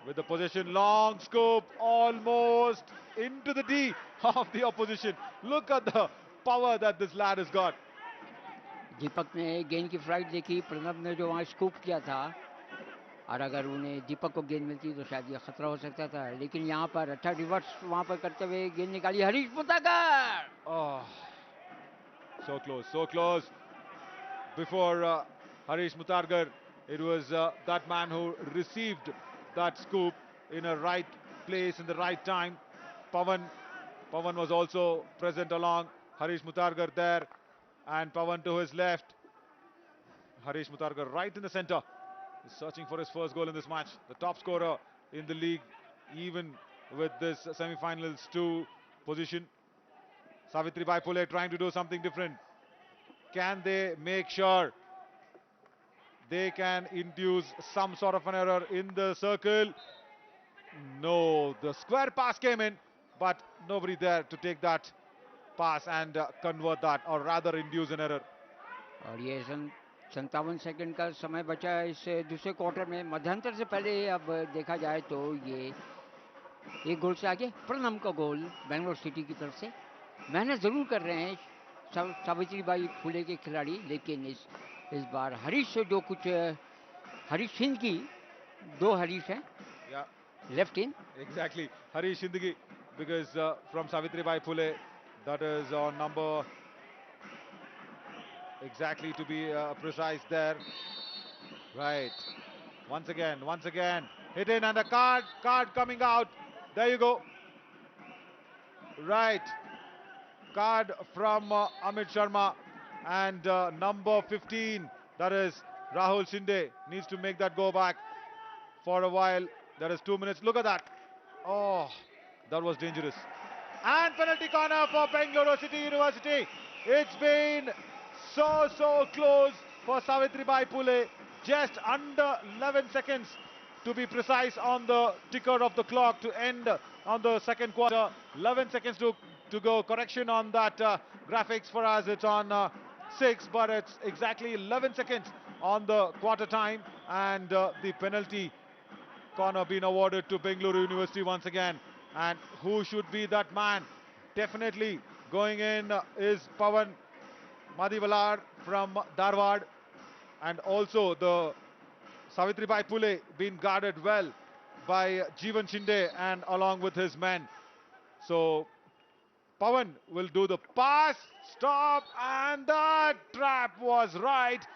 with the possession, long scoop, almost into the D of the opposition. Look at the power that this lad has got. दीपक ने गेंद की flight देखी, प्रणब ने जो वहाँ scoop किया था, और अगर उन्हें दीपक को गेंद मिलती तो शायद ये खतरा हो सकता था, लेकिन यहाँ पर अच्छा रिवर्स वहाँ पर करते हुए गेंद निकाली Harish मुतागर। Oh, so close. Before Harish Mutargar, it was that man who received that scoop in a right place in the right time. Pawan was also present along Harish Mutargar there, and Pawan to his left. Harish Mutargar right in the center, is searching for his first goal in this match. The top scorer in the league, even with this semi-finals 2 position. Savitribai Phule trying to do something different. Can they make sure they can induce some sort of an error in the circle? No, the square pass came in, but nobody there to take that pass and convert that, or rather induce an error. और ये 57 second का समय बचा है इस दूसरे quarter में। मध्यांतर से पहले अब देखा जाए तो ये एक गोल से आगे प्रणम का गोल बेंगलोर सिटी की तरफ से। मेहनत ज़रूर कर रहे हैं सावित्रीबाई फुले के खिलाड़ी, लेकिन इस बार हरीश से जो कुछ हरीश सिंह की 2 हरीश हैं left in. Exactly, Harish Shindagi, because from Savitribai Phule, that is on number, exactly to be precise there. Right. Once again, hit in and a card coming out. There you go. Right. Card from Amit Sharma, and number 15, that is Rahul Shinde, needs to make that go back for a while. There is 2 minutes. Look at that. Oh, that was dangerous. And penalty corner for Bengaluru City University. It's been so close for Savitribai Phule. Just under 11 seconds to be precise on the ticker of the clock to end on the second quarter. 11 seconds to go. Correction on that graphics for us. It's on 6, but it's exactly 11 seconds on the quarter time, and the penalty corner being awarded to Bengaluru University once again. And who should be that man? Definitely going in is Pawan Madivalar from Dharwad, and also the Savitribai Phule being guarded well by Jeevan Shinde and along with his men. So Pawan will do the pass, stop, and that trap was right,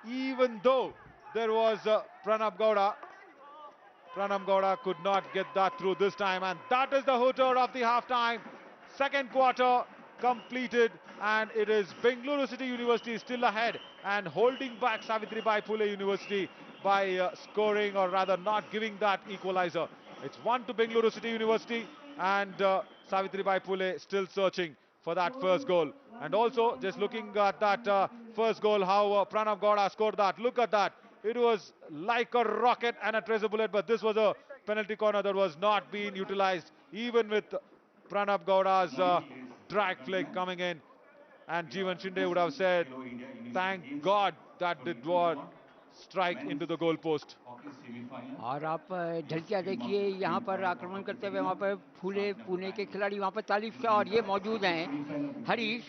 even though there was Pranam Gowda. Pranam Gowda could not get that through this time, and that is the hooter of the half-time. Second quarter completed, and it is Bengaluru City University still ahead and holding back Savitribai Phule University by scoring, or rather not giving that equalizer. It's 1 to Bengaluru City University, and Savitribai Phule still searching for that first goal. And also, just looking at that first goal, how Pranav Gowda scored that. Look at that. It was like a rocket and a tracer bullet, but this was a penalty corner that was not being utilized, even with Pranav Gowda's drag flick coming in. And Jeevan Shinde would have said, thank God that did not strike into the goal post. और आप झलकियाँ देखिए यहाँ पर आक्रमण करते हुए वहाँ पर फूले पुणे के खिलाड़ी वहाँ पर तालिफ शाह और ये मौजूद हैं हरीश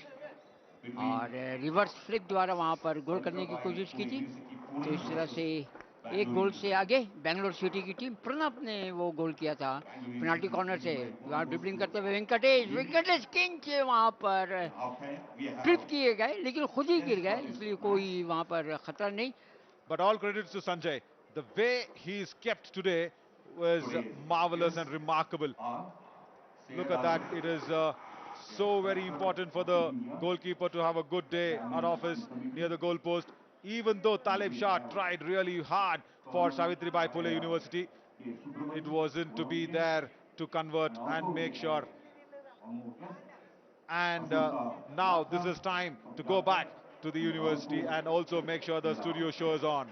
और रिवर्स फ्लिक द्वारा वहाँ पर गोल करने की कोशिश की थी तो इस तरह से एक गोल से आगे बेंगलोर सिटी की टीम प्रणब ने वो गोल किया था पेनाल्टी कॉर्नर से वहाँ ड्रिबलिंग करते हुए वेंकटेश वेंकटेश किंग के वहाँ पर ट्रिप किए गए लेकिन खुद ही गिर गए इसलिए कोई वहाँ पर खतरा नहीं. But all credits to Sanjay. The way he's kept today was marvelous and remarkable. Look at that. It is so very important for the goalkeeper to have a good day at office near the goal post. Even though Talib Shah tried really hard for Savitribai Phule University, it wasn't to be there to convert and make sure. And now this is time to go back to the university and also make sure the studio show is on.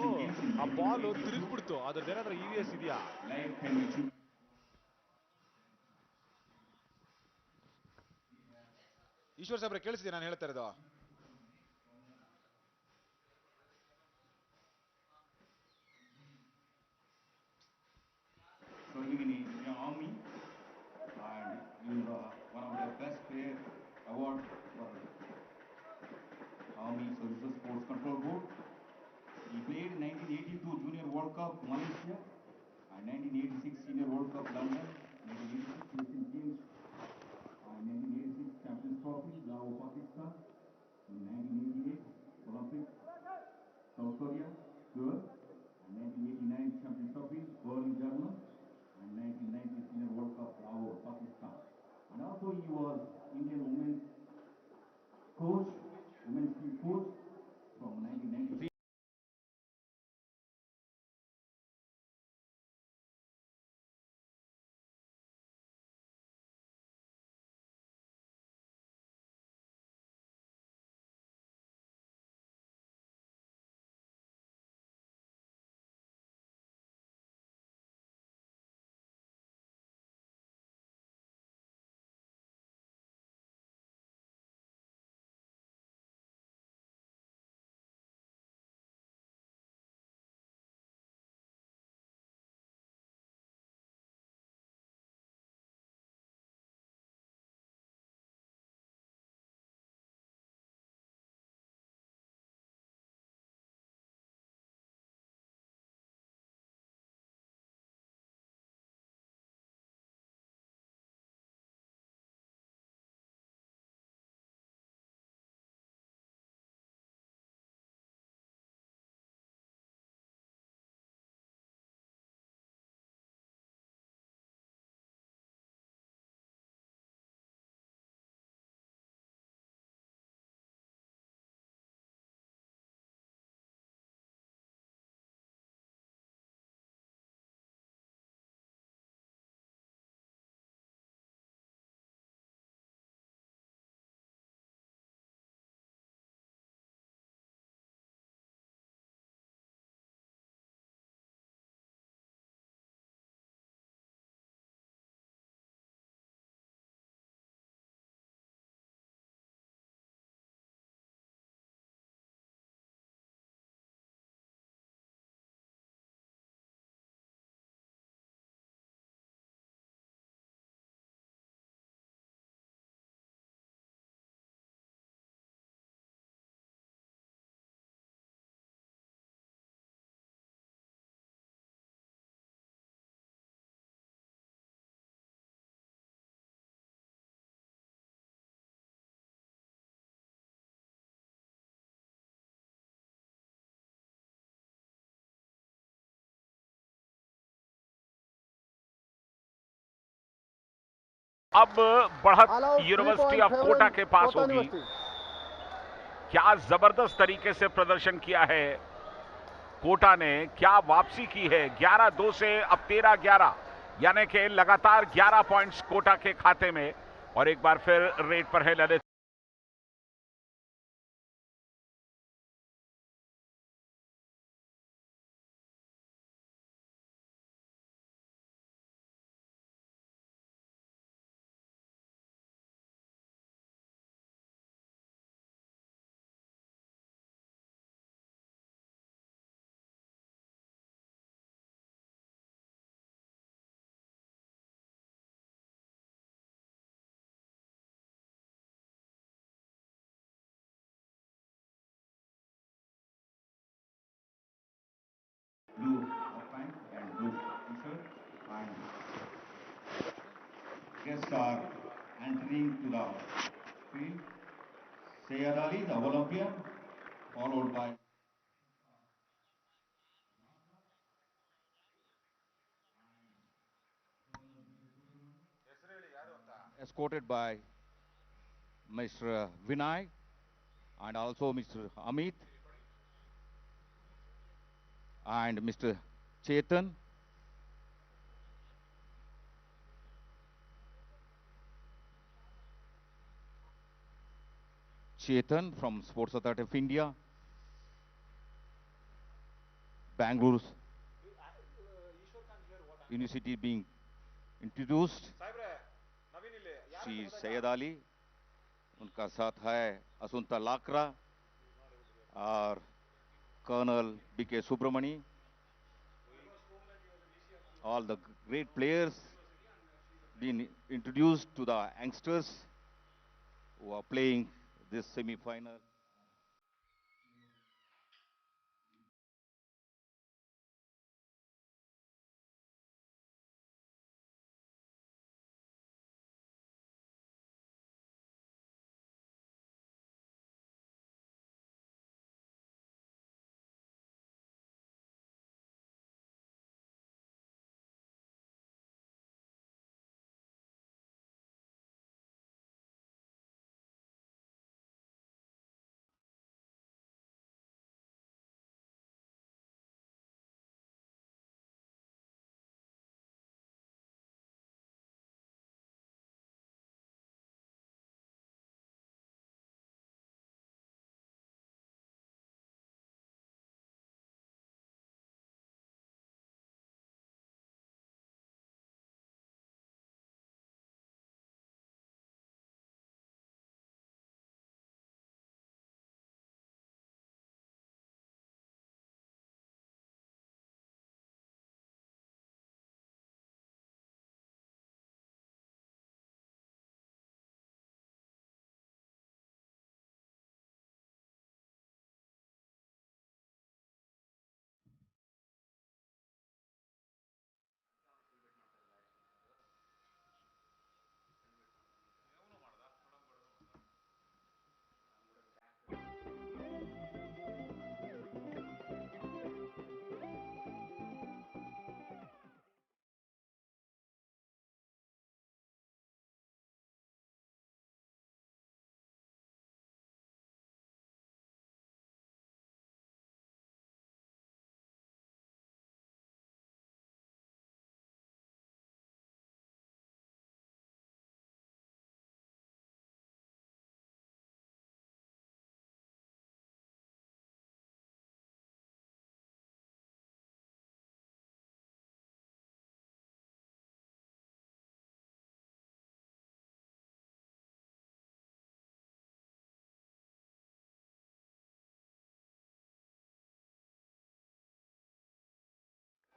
ಓ ಆ ball ತಿರುಗ್ಬಿಡ್ತು ಅದ್ರದ್ದು ಏನಾದ್ರೂ EVS ಇದೆಯಾ ಈಶ್ವರ್ ಸಾಬ್ರೆ ಕೇಳಿಸಿದೆ ನಾನು ಹೇಳ್ತಾ ಇರೋದು serving in Indian Army, and he is one of the best player award for Army Services Sports Control Board. He played 1982 Junior World Cup Malaysia and 1986 Senior World Cup London, 1986 Asian Games and 1986 Champions Trophy Lahore Pakistan, 1988 Olympics South Korea, Seoul, and 1989 Champions Trophy Berlin, Germany, and 1990 Senior World Cup Lahore Pakistan. And also he was Indian women's coach, women's team coach from 1990. अब बढ़त All out 3 university points of Kota favoring के पास Kota होगी। University. क्या जबरदस्त तरीके से प्रदर्शन किया है कोटा ने, क्या वापसी की है 11-2 से अब 13-11, यानी कि लगातार 11 पॉइंट्स कोटा के खाते में। और एक बार फिर रेड पर है Lalit. Blue pant and blue t-shirt, and guests are entering to the field. Sayed Ali, the Olympian, followed by escorted by Mr. Vinay and also Mr. Amit and Mr. Chetan. Chetan from Sports Authority of India, Bangalore University being introduced. Shri Syed Ali, उनका साथ है असुंता लाकरा और colonel BK Subramani. All the great players being introduced to the youngsters who are playing this semi-final.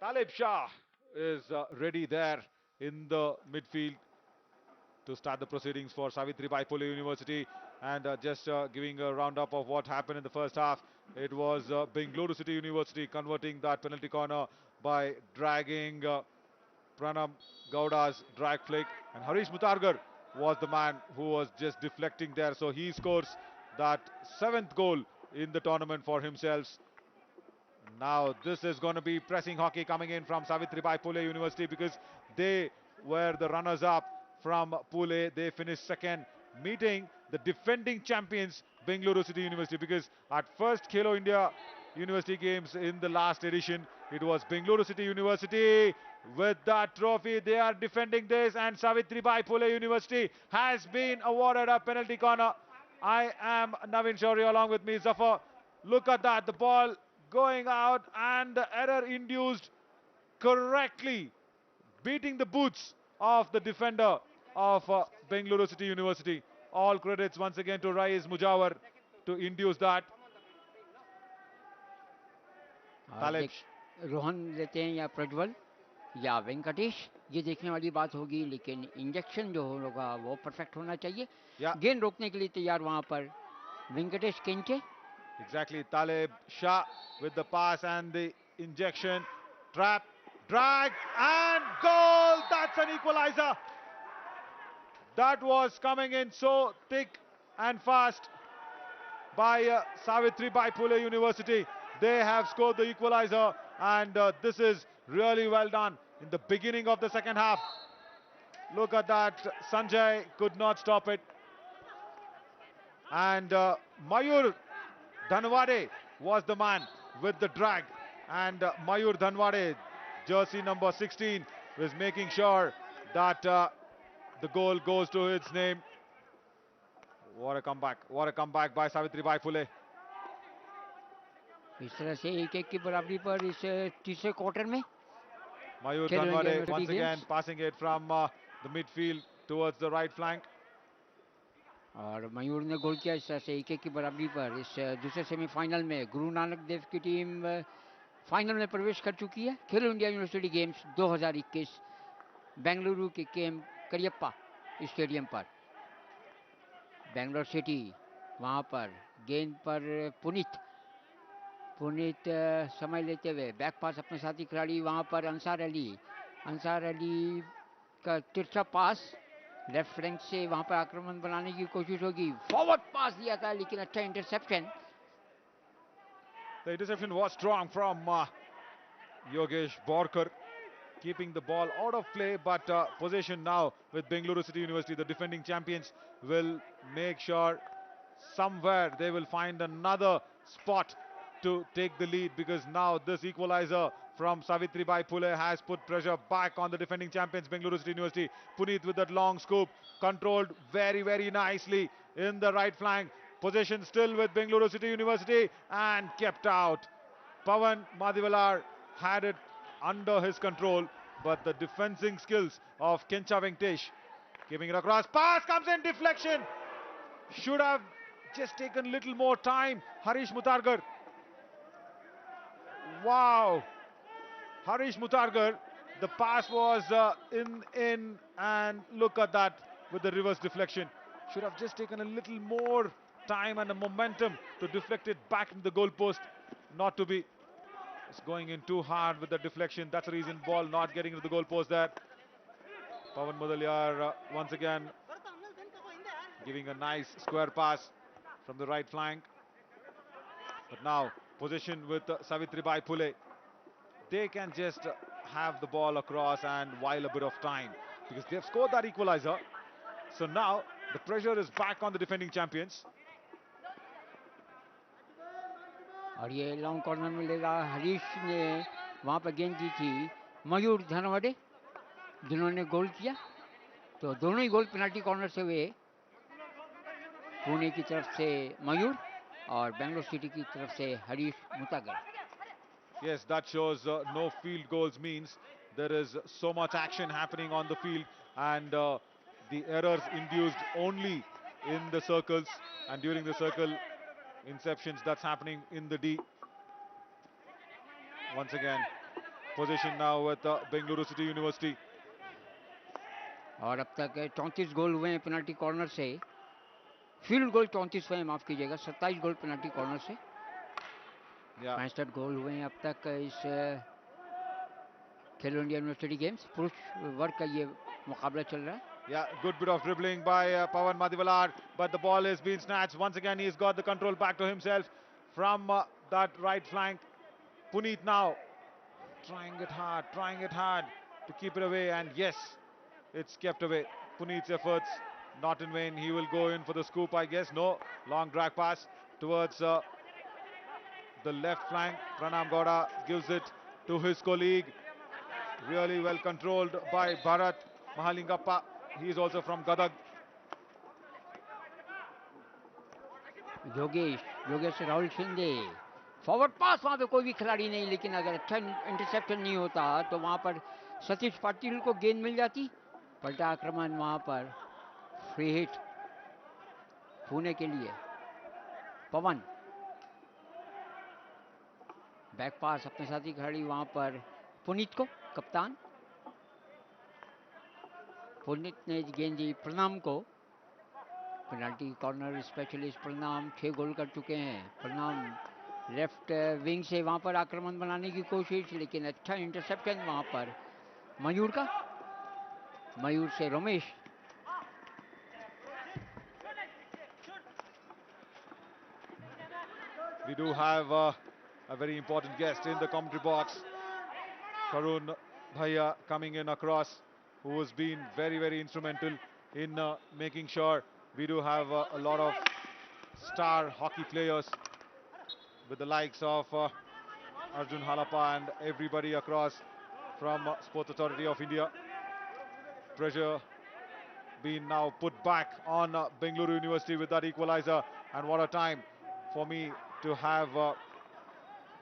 Talib Shah is ready there in the midfield to start the proceedings for Savitribai Phule University. And just giving a roundup of what happened in the first half, it was Bengaluru City University converting that penalty corner by dragging Pranam Gowda's drag flick, and Harish Mutargar was the man who was just deflecting there. So he scores that 7th goal in the tournament for himself. Now this is going to be pressing hockey coming in from Savitribai Phule University, because they were the runners up from Phule. They finished second, meeting the defending champions Bengaluru City University, because at first Khelo India University Games in the last edition, it was Bengaluru City University with that trophy. They are defending this, and Savitribai Phule University has been awarded a penalty corner. I am Navin Shaurya, along with me Zafar. Look at that, the ball going out and the error induced correctly, beating the boots of the defender of Bengaluru City University. All credits once again to Rais Mujawar to induce that. Taleb. Rohan लेते हैं या प्रज्वल या वेंकटेश, ये देखने वाली बात होगी, लेकिन इंजेक्शन जो होगा वो परफेक्ट होना चाहिए. Yeah. गेंद रोकने के लिए तैयार वहां पर Venkatesh केंचे. Exactly, Taleb Shah with the pass and the injection, trap, drag and goal. That's an equalizer. That was coming in so thick and fast by Savitribai Phule University. They have scored the equalizer, and this is really well done in the beginning of the second half. Look at that, Sanjay could not stop it. And Mayur Dhanwade was the man with the drag, and Mayur Dhanwade, jersey number 16, was making sure that the goal goes to its name. What a comeback by Savitribai Phule. इस तरह से 1-1 की बराबरी पर इस तीसरे quarter में Mayur Khelo India Dhanwade University once again Games. passing it from the midfield towards the right flank. और मयूर ने गोल किया इस तरह से 1-1 की बराबरी पर. इस दूसरे सेमीफाइनल में गुरु नानक देव की टीम फाइनल में प्रवेश कर चुकी है. खेलो इंडिया यूनिवर्सिटी गेम्स 2021 बेंगलुरु के केएम करियप्पा स्टेडियम पर. बेंगलोर सिटी वहां पर गेंद पर पुनीत समय लेते हुए बैक पास अपने साथी खिलाड़ी वहां पर अंसार अली का तिरछा पास लेफ्ट फ्लैंक से वहां पर आक्रमण बनाने की कोशिश होगी. फॉरवर्ड पास दिया था लेकिन अच्छा interception. The interception was strong from Yogesh Borkar, keeping the ball out of play, but possession now with Bengaluru City University. The defending champions will make sure somewhere they will find another spot to take the lead, because now this equalizer from Savitribai Phule has put pressure back on the defending champions Bengaluru City University. Puneet with that long scoop, controlled very, very nicely in the right flank. Possession still with Bengaluru City University and kept out. Pawan Madivalar had it under his control, but the defending skills of Kencha Venkatesh, giving it across. Pass comes in, deflection. Should have just taken little more time. Harish Mutargar. Wow. Harish Mutargar. The pass was in, and look at that with the reverse deflection. Should have just taken a little more time and a momentum to deflect it back into the goal post. Not to be. It's going in too hard with the deflection. That's the reason ball not getting into the goal post there. Pawan Mudaliar once again giving a nice square pass from the right flank. But now possession with Savitribai Phule. They can just have the ball across and while a bit of time, because they've scored that equalizer. So now the pressure is back on the defending champions. और ये long corner मिलेगा. हरीश ने वहां पर गेंद दी थी मयूर धनवड़े, जिन्होंने गोल किया. तो दोनों ही गोल पेनल्टी कॉर्नर से हुए. पुणे की तरफ से मयूर और बेंगलोर सिटी की तरफ से Harish मुतागर. Yes, that shows no field goals means there is so much action happening on the field, and the errors induced only in the circles, and during the circle inceptions that's happening in the D. Once again, possession now with Bengaluru City University. और अब तक 34 गोल हुए हैं penalty corner से. Field goal 34 हुए, माफ कीजिएगा, 27 गोल penalty corner से. 65 गोल हुए हैं अब तक इस खेलो इंडिया यूनिवर्सिटी गेम्स पुरुष वर्ग का ये मुकाबला चल रहा है. Yeah, good bit of dribbling by Pawan Madivalar, but the ball is being snatched. Once again, he's got the control back to himself from that right flank. Puneet now trying it hard to keep it away, and yes, It's kept away. Puneet's efforts not in vain. He will go in for the scoop, I guess. No, long drag pass towards the left flank. Pranam Gowda gives it to his colleague. Really well controlled by Bharat Mahalingappa. He is also from Gadag. Yogesh Rahul Shinde forward pass, वहां पे कोई भी खिलाड़ी नहीं, लेकिन अगर अच्छा interception नहीं होता तो वहां पर सतीश पाटिल को गेंद मिल जाती। पलटा आक्रमण वहां पर, फ्री हिट पुणे के लिए। पवन बैक पास अपने साथी खिलाड़ी वहां पर पुनीत को, कप्तान पुनीत ने गेंद दी प्रणाम को। पेनल्टी कॉर्नर स्पेशलिस्ट प्रणाम 6 गोल कर चुके हैं। प्रणाम लेफ्ट विंग से वहां पर आक्रमण बनाने की कोशिश, लेकिन अच्छा इंटरसेप्शन वहां पर मयूर का। मयूर से Ramesh, We do have a very important guest in the commentary box. Karun Bhaiya coming in across, who has been very instrumental in making sure we do have a lot of star hockey players with the likes of Arjun Halapa and everybody across from Sports Authority of India. Pressure being now put back on Bengaluru University with that equalizer, and what a time for me to have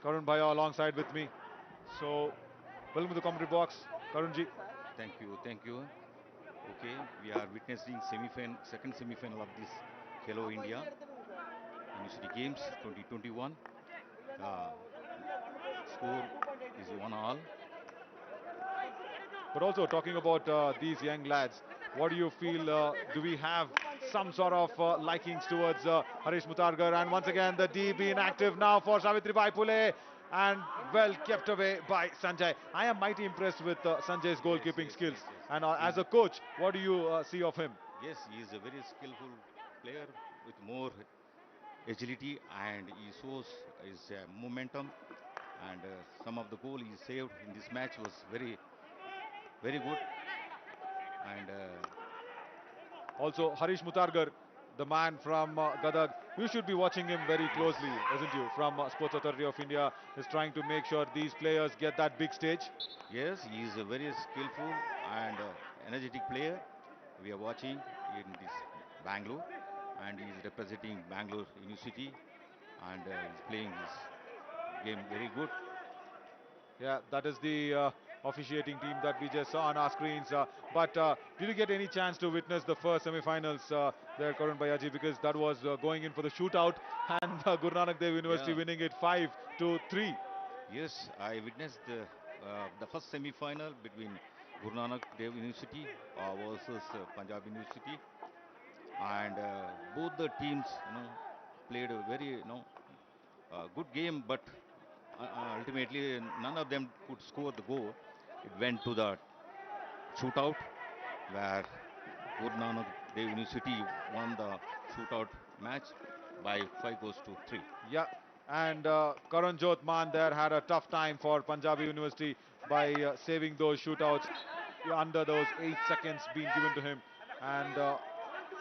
Karun Bhaiya alongside with me. So, welcome to the commentary box, Karunji. Thank you, thank you. Okay, we are witnessing second semi-final of this Hello India University Games 2021. Score is 1-1. But also talking about these young lads, what do you feel? Do we have some sort of likings towards Harish Mutargar? And once again, the D being active now for Savitribai Phule, and well kept away by Sanjay. I am mighty impressed with Sanjay's goalkeeping skills. And as a coach, what do you see of him? Yes, he is a very skillful player with more agility, and he shows his momentum. And some of the goal he saved in this match was very good. And also Harish Mutargar, the man from Gadag, you should be watching him very closely, isn't you? From Sports Authority of India is trying to make sure these players get that big stage. yes, he is a very skillful and energetic player. We are watching in this Bangalore, and he is representing Bangalore University, and he's playing his game very good. Yeah, that is the officiating team that we just saw on our screens. But did you get any chance to witness the first semi-finals there, Karun Bhayaji? Because that was going in for the shootout, and Guru Nanak Dev University Yeah. winning it 5-3. Yes, I witnessed the first semi-final between Guru Nanak Dev University versus Punjab University, and both the teams, played a very, good game, but ultimately none of them could score the goal. It went to the shootout, where Guru Nanak Dev University won the shootout match by 5 goals to 3. Yeah, and Karan Jotman there had a tough time for Punjabi University by saving those shootouts under those 8 seconds being given to him, and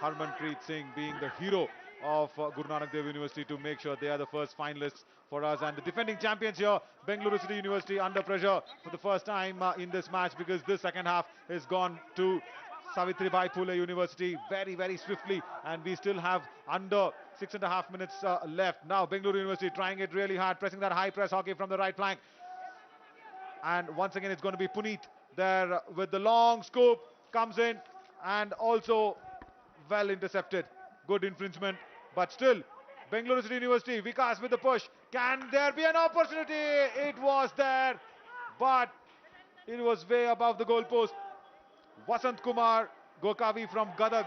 Harmanpreet Singh being the hero of Guru Nanak Dev University to make sure they are the first finalists for us, and the defending champions here, Bengaluru City University, under pressure for the first time in this match, because this second half is gone to Savitribai Phule University very swiftly, and we still have under 6.5 minutes left. Now Bengaluru University trying it really hard, pressing that high press hockey from the right flank, and once again it's going to be Puneet there with the long scoop, comes in and also well intercepted. Good infringement, but still Bengaluru City University, Vikas with the push. Can there be an opportunity? It was there, but it was way above the goalpost. Vasant Kumar Gokavi from Gadag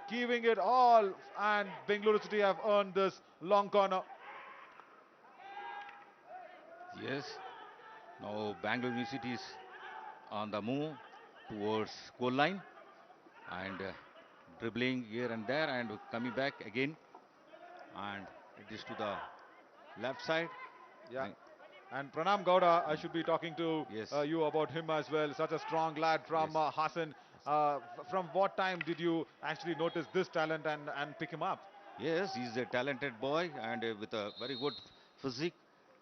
giving it all, and Bengaluru City have earned this long corner. Yes, now Bangalore University is on the move towards goal line, and dribbling here and there and coming back again, and it is to the left side. Yeah. And Pranam Gowda, I should be talking to Yes. you about him as well. Such a strong lad from Yes. Hassan. From what time did you actually notice this talent and pick him up? Yes, he's a talented boy and with a very good physique,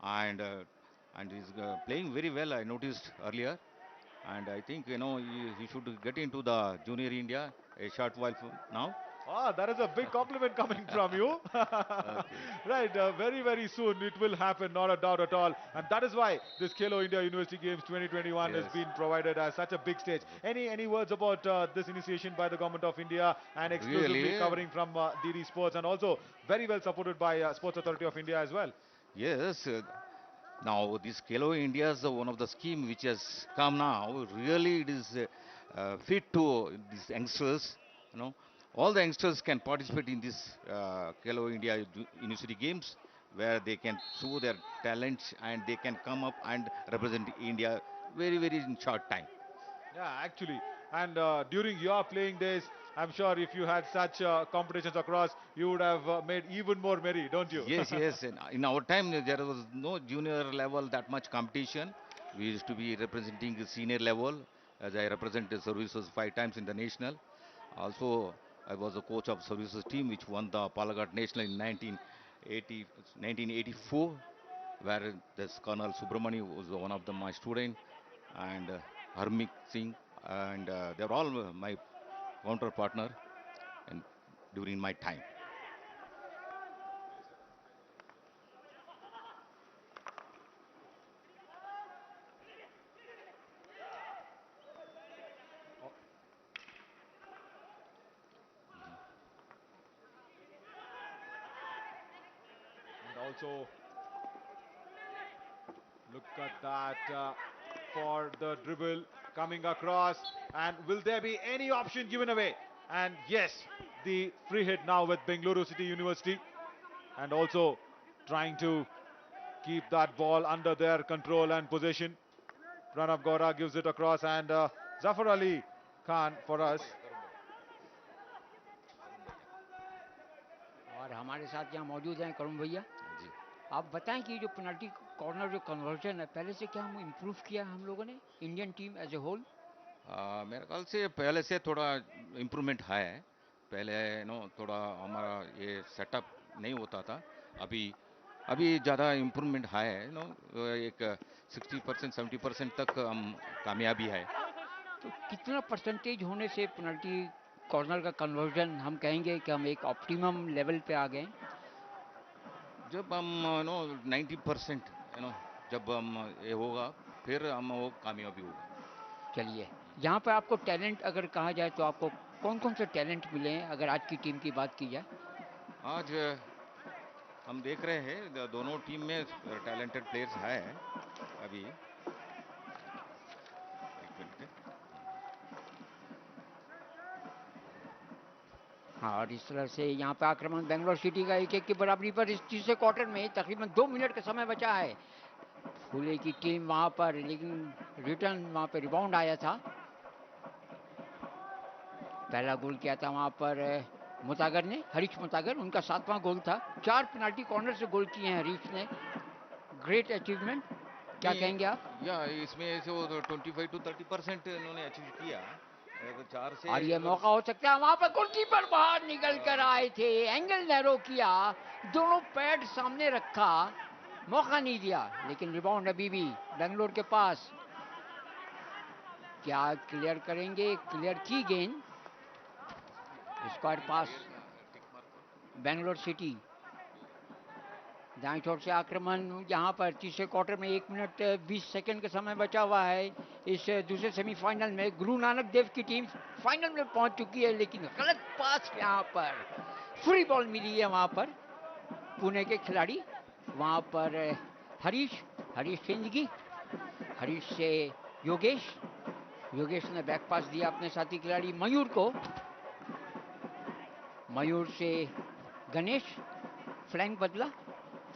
and he's playing very well. I noticed earlier, and I think he should get into the junior India a short while from now. Ah, that is a big compliment coming from you. Okay. Right, very, very soon it will happen, not a doubt at all. And that is why this Khelo India University Games 2021 has Yes. been provided as such a big stage. Any words about this initiation by the Government of India and exclusively Really? covering from DD Sports and also very well supported by Sports Authority of India as well? Yes. Now this Kelo India is one of the scheme which has come now. Really, it is fit to these youngsters. You know, all the youngsters can participate in this Kelo India University Games, where they can show their talents and they can come up and represent India very in short time. Yeah, actually. And during your playing days, I'm sure if you had such competitions across, you would have made even more merry, don't you? Yes. And in our time, there was no junior level that much competition. We used to be representing the senior level, as I represented services 5 times in the national. Also, I was a coach of services team which won the Palagat National in 1984, where this Colonel Subramani was one of my student, and Harmik Singh, and they were all my counter partner and during my time. And also, look at that for the dribble coming across. And will there be any option given away? And yes, the free hit now with Bengaluru City University. And also trying to keep that ball under their control and possession. Pranav Gora gives it across and Zafar Ali Khan for us. और हमारे साथ यहाँ मौजूद हैं करुण भैया। जी। आप बताएं कि जो पेनल्टी कॉर्नर जो कन्वर्जन है पहले से क्या हम इम्प्रूव किया हम लोगों ने Indian team as a whole? मेरे ख्याल से पहले से थोड़ा इम्प्रूवमेंट है। पहले थोड़ा हमारा ये सेटअप नहीं होता था। अभी अभी ज़्यादा इम्प्रूवमेंट है। एक 60% 70% तक हम कामयाबी है। तो कितना परसेंटेज होने से पेनल्टी कॉर्नर का कन्वर्जन हम कहेंगे कि हम एक ऑप्टिमम लेवल पे आ गए? जब हम 90% जब हम ये होगा फिर हम वो कामयाबी होगा। चलिए, यहाँ पे आपको टैलेंट अगर कहा जाए तो आपको कौन कौन से टैलेंट मिले हैं अगर आज की टीम की बात की जाए? आज हम देख रहे हैं दोनों टीम में टैलेंटेड प्लेयर्स हैं अभी। एक मिनट। हाँ, और इस तरह से यहाँ पे आक्रमण बेंगलोर सिटी का 1-1 की बराबरी पर इस तीसरे क्वार्टर में तकरीबन 2 मिनट का समय बचा है। फूले की टीम वहाँ पर, लेकिन रिटर्न वहाँ पे रिबाउंड आया था। पहला गोल किया था वहाँ पर मुतागर ने, हरीश मुतागर, उनका 7वां गोल था। 4 पेनल्टी कॉर्नर से गोल किए हैं हरीश ने। ग्रेट अचीवमेंट, क्या कहेंगे आप? या इसमें से वो 25 to 30% उन्होंने अचीव किया। अगर 4 से और ये मौका हो सकता है, वहां पर गोलकीपर बाहर निकल कर आए थे, एंगल नैरो किया, दोनों पैड सामने रखा, मौका नहीं दिया, लेकिन रिबाउंड अभी भी बेंगलोर के पास। क्या क्लियर करेंगे? क्लियर की गेंद, स्क्वायर पास बेंगलोर सिटी। दाएं छोर से आक्रमण यहाँ पर तीसरे क्वार्टर में 1 मिनट 20 सेकंड का समय बचा हुआ है। इस दूसरे सेमीफाइनल में गुरु नानक देव की टीम फाइनल में पहुंच चुकी है, लेकिन गलत पास यहाँ पर फ्री बॉल मिली है। वहाँ पर पुणे के खिलाड़ी, वहाँ पर हरीश सिंदगी, हरीश से योगेश ने बैक पास दिया अपने साथी खिलाड़ी मयूर को। मयूर से गणेश, फ्लैंक बदला,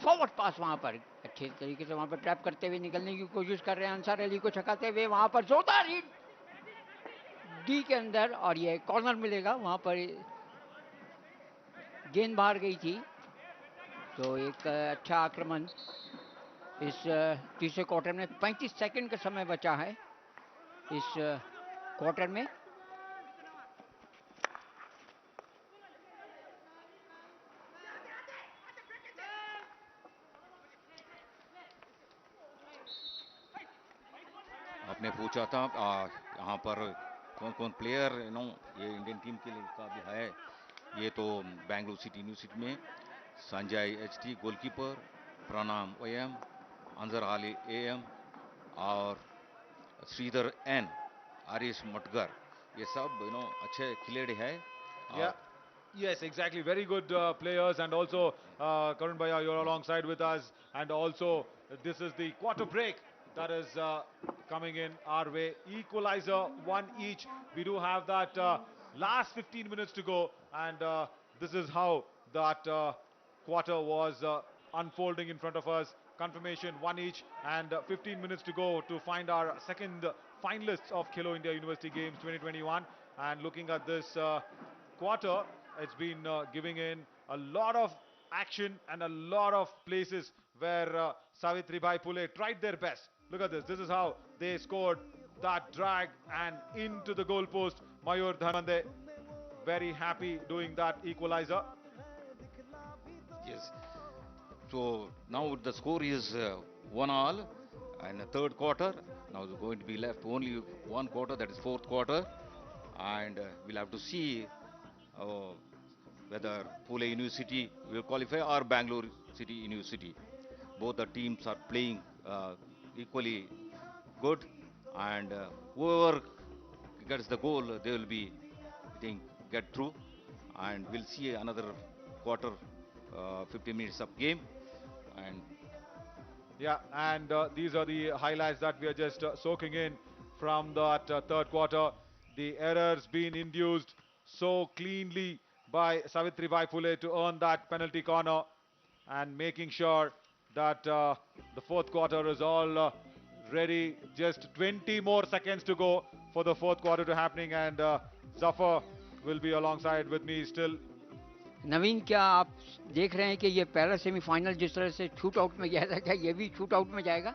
फॉरवर्ड पास वहां पर अच्छे तरीके से वहां पर ट्रैप करते हुए निकलने की कोशिश कर रहे हैं अंसार अली को छकाते हुए। वहां पर जोरदार हिट डी के अंदर और ये कॉर्नर मिलेगा। वहां पर गेंद बाहर गई थी, तो एक अच्छा आक्रमण। इस तीसरे क्वार्टर में 35 सेकंड का समय बचा है इस क्वार्टर में। आपने पूछा था यहाँ पर कौन कौन प्लेयर ये इंडियन टीम के लिए का भी है। ये तो बेंगलुरु सिटी यूनिवर्सिटी में संजय एचटी गोलकीपर, प्रणाम ओएम, अंजर अली एएम और श्रीधर एन, आरिश मटगर, ये सब अच्छे खिलाड़ी है। Yeah. Yes, exactly. Very good players, and also Karun Bhaiya, you're alongside with us, and also this is the quarter break that is coming in our way. Equalizer, one each. We do have that last 15 minutes to go, and this is how that quarter was unfolding in front of us. Confirmation, one each, and 15 minutes to go to find our second finalists of Khelo India University Games 2021. And looking at this quarter, it's been giving in a lot of action and a lot of places where Savitribai Phule tried their best. Look at this. This is how they scored that drag and into the goalpost. Mayur Dhanande very happy doing that equalizer. Yes. So now the score is 1-1 and the third quarter. Now there's going to be left only one quarter, that is fourth quarter, and we'll have to see uh, whether Phule University will qualify or Bangalore City University. Both the teams are playing equally good, and whoever gets the goal, they will be, I think, get through, and we'll see another quarter, 15 minutes of game, and Yeah, and these are the highlights that we are just soaking in from that third quarter. The errors being induced so cleanly by Savitribai Phule to earn that penalty corner, and making sure that the fourth quarter is all ready. Just 20 more seconds to go for the fourth quarter to happening, and Zafar will be alongside with me still. नवीन, क्या आप देख रहे हैं कि ये पहला semifinal जिस तरह से शूट आउट में गया था, क्या ये भी शूट आउट में जाएगा?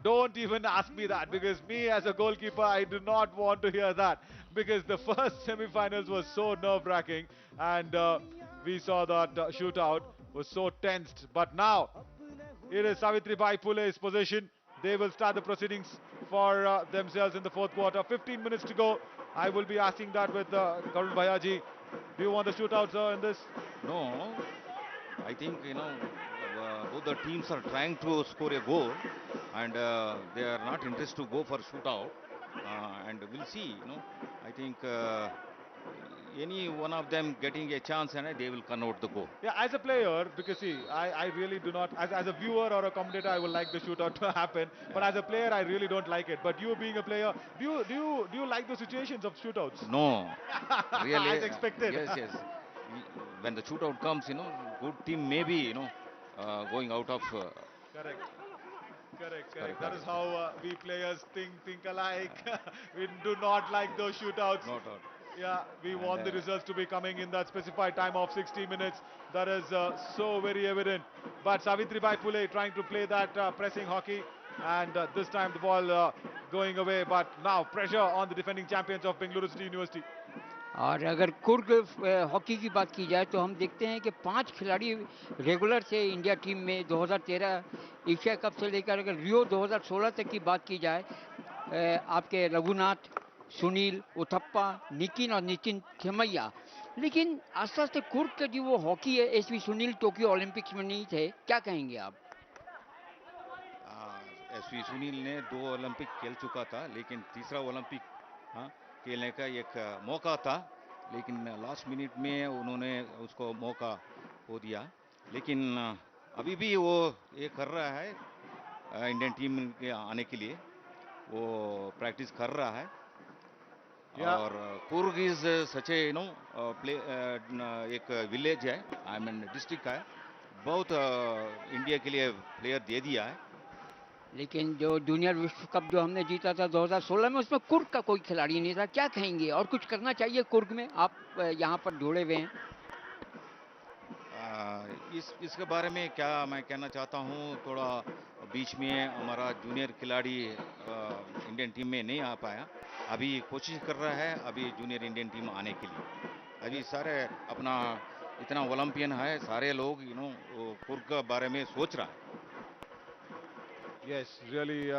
Don't even ask me that, because me as a goalkeeper, I do not want to hear that, because the first semi-finals was so nerve-wracking, and we saw that shootout was so tensed. But now it is Savitribai Phule's position. They will start the proceedings for themselves in the fourth quarter. 15 minutes to go. I will be asking that with Karun Bhayaji. Do you want the shootout, sir, in this? no, I think both the teams are trying to score a goal, and they are not interested to go for shootout, and we'll see. I think any one of them getting a chance, and they will convert the goal. Yeah, as a player, because see, I really do not, as a viewer or a commentator, I would like the shootout to happen. But Yeah. as a player, I really don't like it. But you being a player, do you like the situations of shootouts? No, really, As expected. yes, yes. When the shootout comes, good team maybe, going out of. Correct. Correct, correct. Correct, That is correct. how we players think alike. We do not like those shootouts. Not out. Yeah, we And want the results to be coming in that specified time of 60 minutes. That is so very evident. But Savitribai Phule trying to play that pressing hockey, and this time the ball going away. But now pressure on the defending champions of Bengaluru City University. और अगर Coorg hockey की बात की जाए तो हम देखते हैं कि 5 खिलाड़ी रेगुलर थे इंडिया टीम में 2013 एशिया कप से लेकर, अगर रियो 2016 तक की बात की जाए, आपके रघुनाथ, सुनील, उथप्पा, नितिन और नितिन खेमैया। लेकिन आस्ते आस्ते कुर्ग का जो वो हॉकी है, एसवी सुनील टोक्यो ओलंपिक्स में नहीं थे, क्या कहेंगे आप? एसवी सुनील ने 2 ओलंपिक खेल चुका था, लेकिन तीसरा ओलंपिक खेलने का एक मौका था, लेकिन लास्ट मिनट में उन्होंने उसको मौका खो दिया। लेकिन अभी भी वो ये कर रहा है इंडियन टीम के आने के लिए, वो प्रैक्टिस कर रहा है। और Coorg is such a play एक विलेज है, आई मीन डिस्ट्रिक्ट है, बहुत इंडिया के लिए प्लेयर दे दिया है। लेकिन जो जूनियर विश्व कप जो हमने जीता था 2016 में, उसमें कुर्ग का कोई खिलाड़ी नहीं था। क्या कहेंगे, और कुछ करना चाहिए कुर्ग में? आप यहाँ पर जुड़े हुए हैं। इसके बारे में क्या मैं कहना चाहता हूँ, थोड़ा बीच में हमारा जूनियर खिलाड़ी इंडियन टीम में नहीं आ पाया, अभी कोशिश कर रहा है अभी जूनियर इंडियन टीम आने के लिए। अभी सारे अपना इतना ओलंपियन है, सारे लोग कुर्ग के बारे में सोच रहा है। Yes, really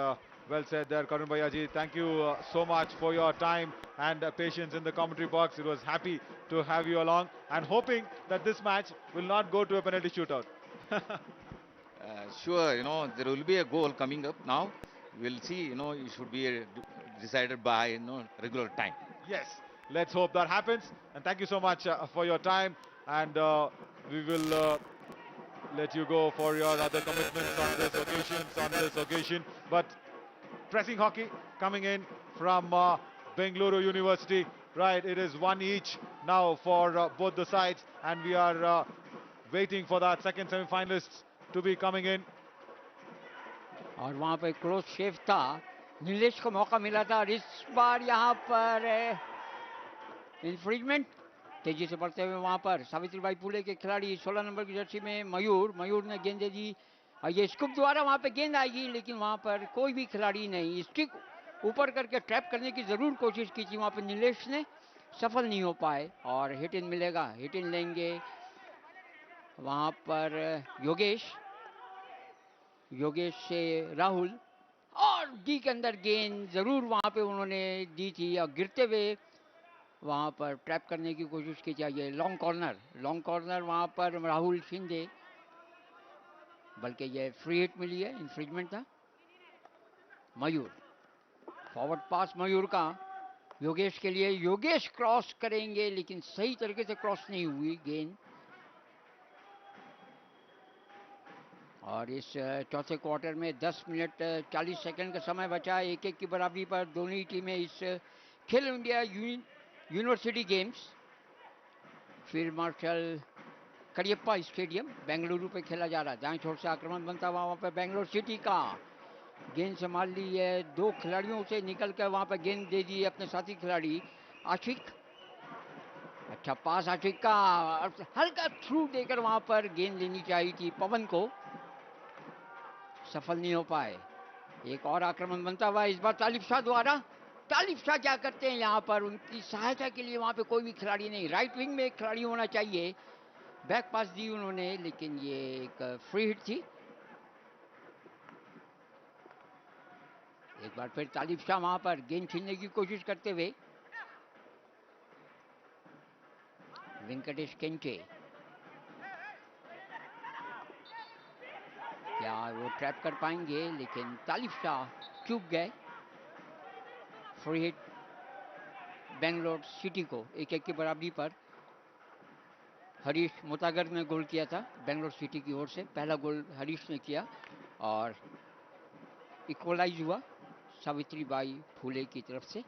Well said there, Karun Bhayaji. Thank you so much for your time and patience in the commentary box. It was happy to have you along and hoping that this match will not go to a penalty shootout. Sure, there will be a goal coming up now. We'll see, it should be decided by, regular time. Yes, let's hope that happens. And thank you so much for your time. And we will let you go for your other commitments on this occasion. But pressing hockey coming in from Bengaluru University. Right, it is one each now for both the sides, and we are waiting for that second semi-finalists to be coming in. और वहां पे close शेव था, नीलेश को मौका मिला था और इस बार यहाँ पर इन्फ्रिजमेंट तेजी से बढ़ते हुए वहां पर सावित्रीबाई फूले के खिलाड़ी 16 नंबर की जर्सी में मयूर ने गेंद दे दी और ये स्कूप द्वारा वहां पे गेंद आएगी, लेकिन वहां पर कोई भी खिलाड़ी नहीं, स्टिक ऊपर करके ट्रैप करने की जरूर कोशिश की थी वहां पर नीलेश ने, सफल नहीं हो पाए और हिट इन मिलेगा, हिट इन लेंगे वहां पर योगेश से राहुल और डी के अंदर गेंद जरूर वहां पे उन्होंने दी थी और गिरते हुए वहां पर ट्रैप करने की कोशिश की चाहिए। लॉन्ग कॉर्नर वहां पर राहुल शिंदे, बल्कि ये फ्री हिट मिली है, इन्फ्रिजमेंट था। मयूर फॉरवर्ड पास मयूर का योगेश के लिए, योगेश क्रॉस करेंगे लेकिन सही तरीके से क्रॉस नहीं हुई गेंद। और इस चौथे क्वार्टर में 10 मिनट 40 सेकंड का समय बचा, 1-1 की बराबरी पर दोनों ही टीमें इस खेलो India university games field marshal Cariappa stadium Bengaluru पे खेला जा रहा है। दाएं छोर से आक्रमण बनता हुआ वहां पर बेंगलोर सिटी का, गेंद संभाल ली है, दो खिलाड़ियों से निकल कर वहां पर गेंद दे दी अपने साथी खिलाड़ी आशिक। अच्छा पास आशिक का, हल्का थ्रू देकर वहां पर गेंद लेनी चाहिए थी पवन को, सफल नहीं हो पाए। एक और आक्रमण बनता हुआ इस बार तालिब शाह द्वारा। तालिब शाह क्या करते हैं यहाँ पर, उनकी सहायता के लिए वहां पे कोई भी खिलाड़ी नहीं, राइट विंग में एक खिलाड़ी होना चाहिए। बैक पास दी उन्होंने लेकिन ये एक फ्री हिट थी। एक बार फिर तालिब शाह वहां पर गेंद छीनने की कोशिश करते हुए, वेंकटेश केंचे, क्या वो ट्रैप कर पाएंगे, लेकिन तालिब शाह चूक गए। फ्री हिट बेंगलोर सिटी को 1-1 की बराबरी पर। हरीश मुतागर ने गोल किया था बेंगलोर सिटी की ओर से, पहला गोल हरीश ने किया और इक्वलाइज हुआ सावित्रीबाई फूले की तरफ से।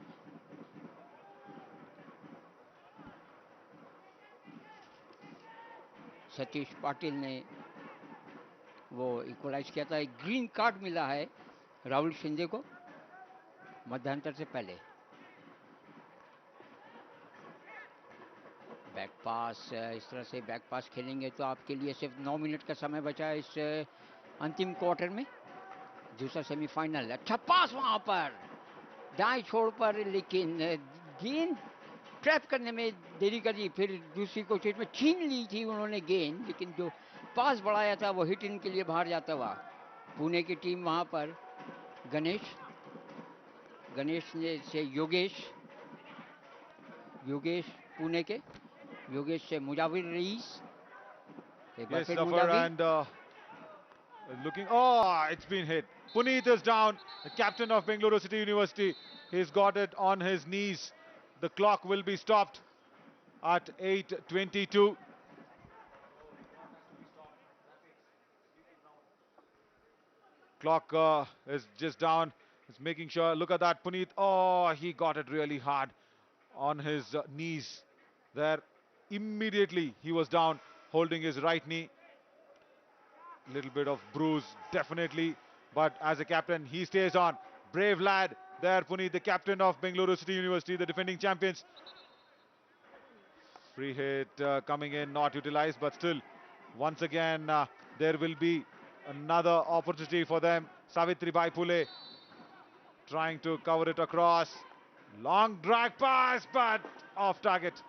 सतीश पाटिल ने वो इक्वलाइज किया था। एक ग्रीन कार्ड मिला है राहुल शिंदे को मध्यांतर से पहले। बैक पास, इस तरह से बैक पास खेलेंगे तो आपके लिए सिर्फ 9 मिनट का समय बचा है इस अंतिम क्वार्टर में, दूसरा सेमीफाइनल। अच्छा पास वहां पर दाएं छोर पर, लेकिन गेंद ट्रैप करने में देरी कर दी, फिर दूसरी कोशिश में छीन ली थी उन्होंने गेंद, लेकिन जो पास बढ़ाया था वो हिट इन के लिए बाहर जाता हुआ। पुणे की टीम वहां पर गणेश ने से योगेश पुणे के, योगेश से मुजाविर रईस, एक बार फिर Mujawir Looking, oh, it's been hit. Puneet is down, the captain of Bengaluru City University. He's got it on his knees. The clock will be stopped at 8:22. Clock is just down. He's making sure. Look at that, Puneet. Oh, he got it really hard on his knees there. Immediately he was down, holding his right knee. Little bit of bruise, definitely. But as a captain, he stays on. Brave lad there, Puneet, the captain of Bengaluru City University, the defending champions. Free hit coming in, not utilized, but still, once again, there will be another opportunity for them. Savitribai Phule trying to cover it across. Long drag pass, but off target.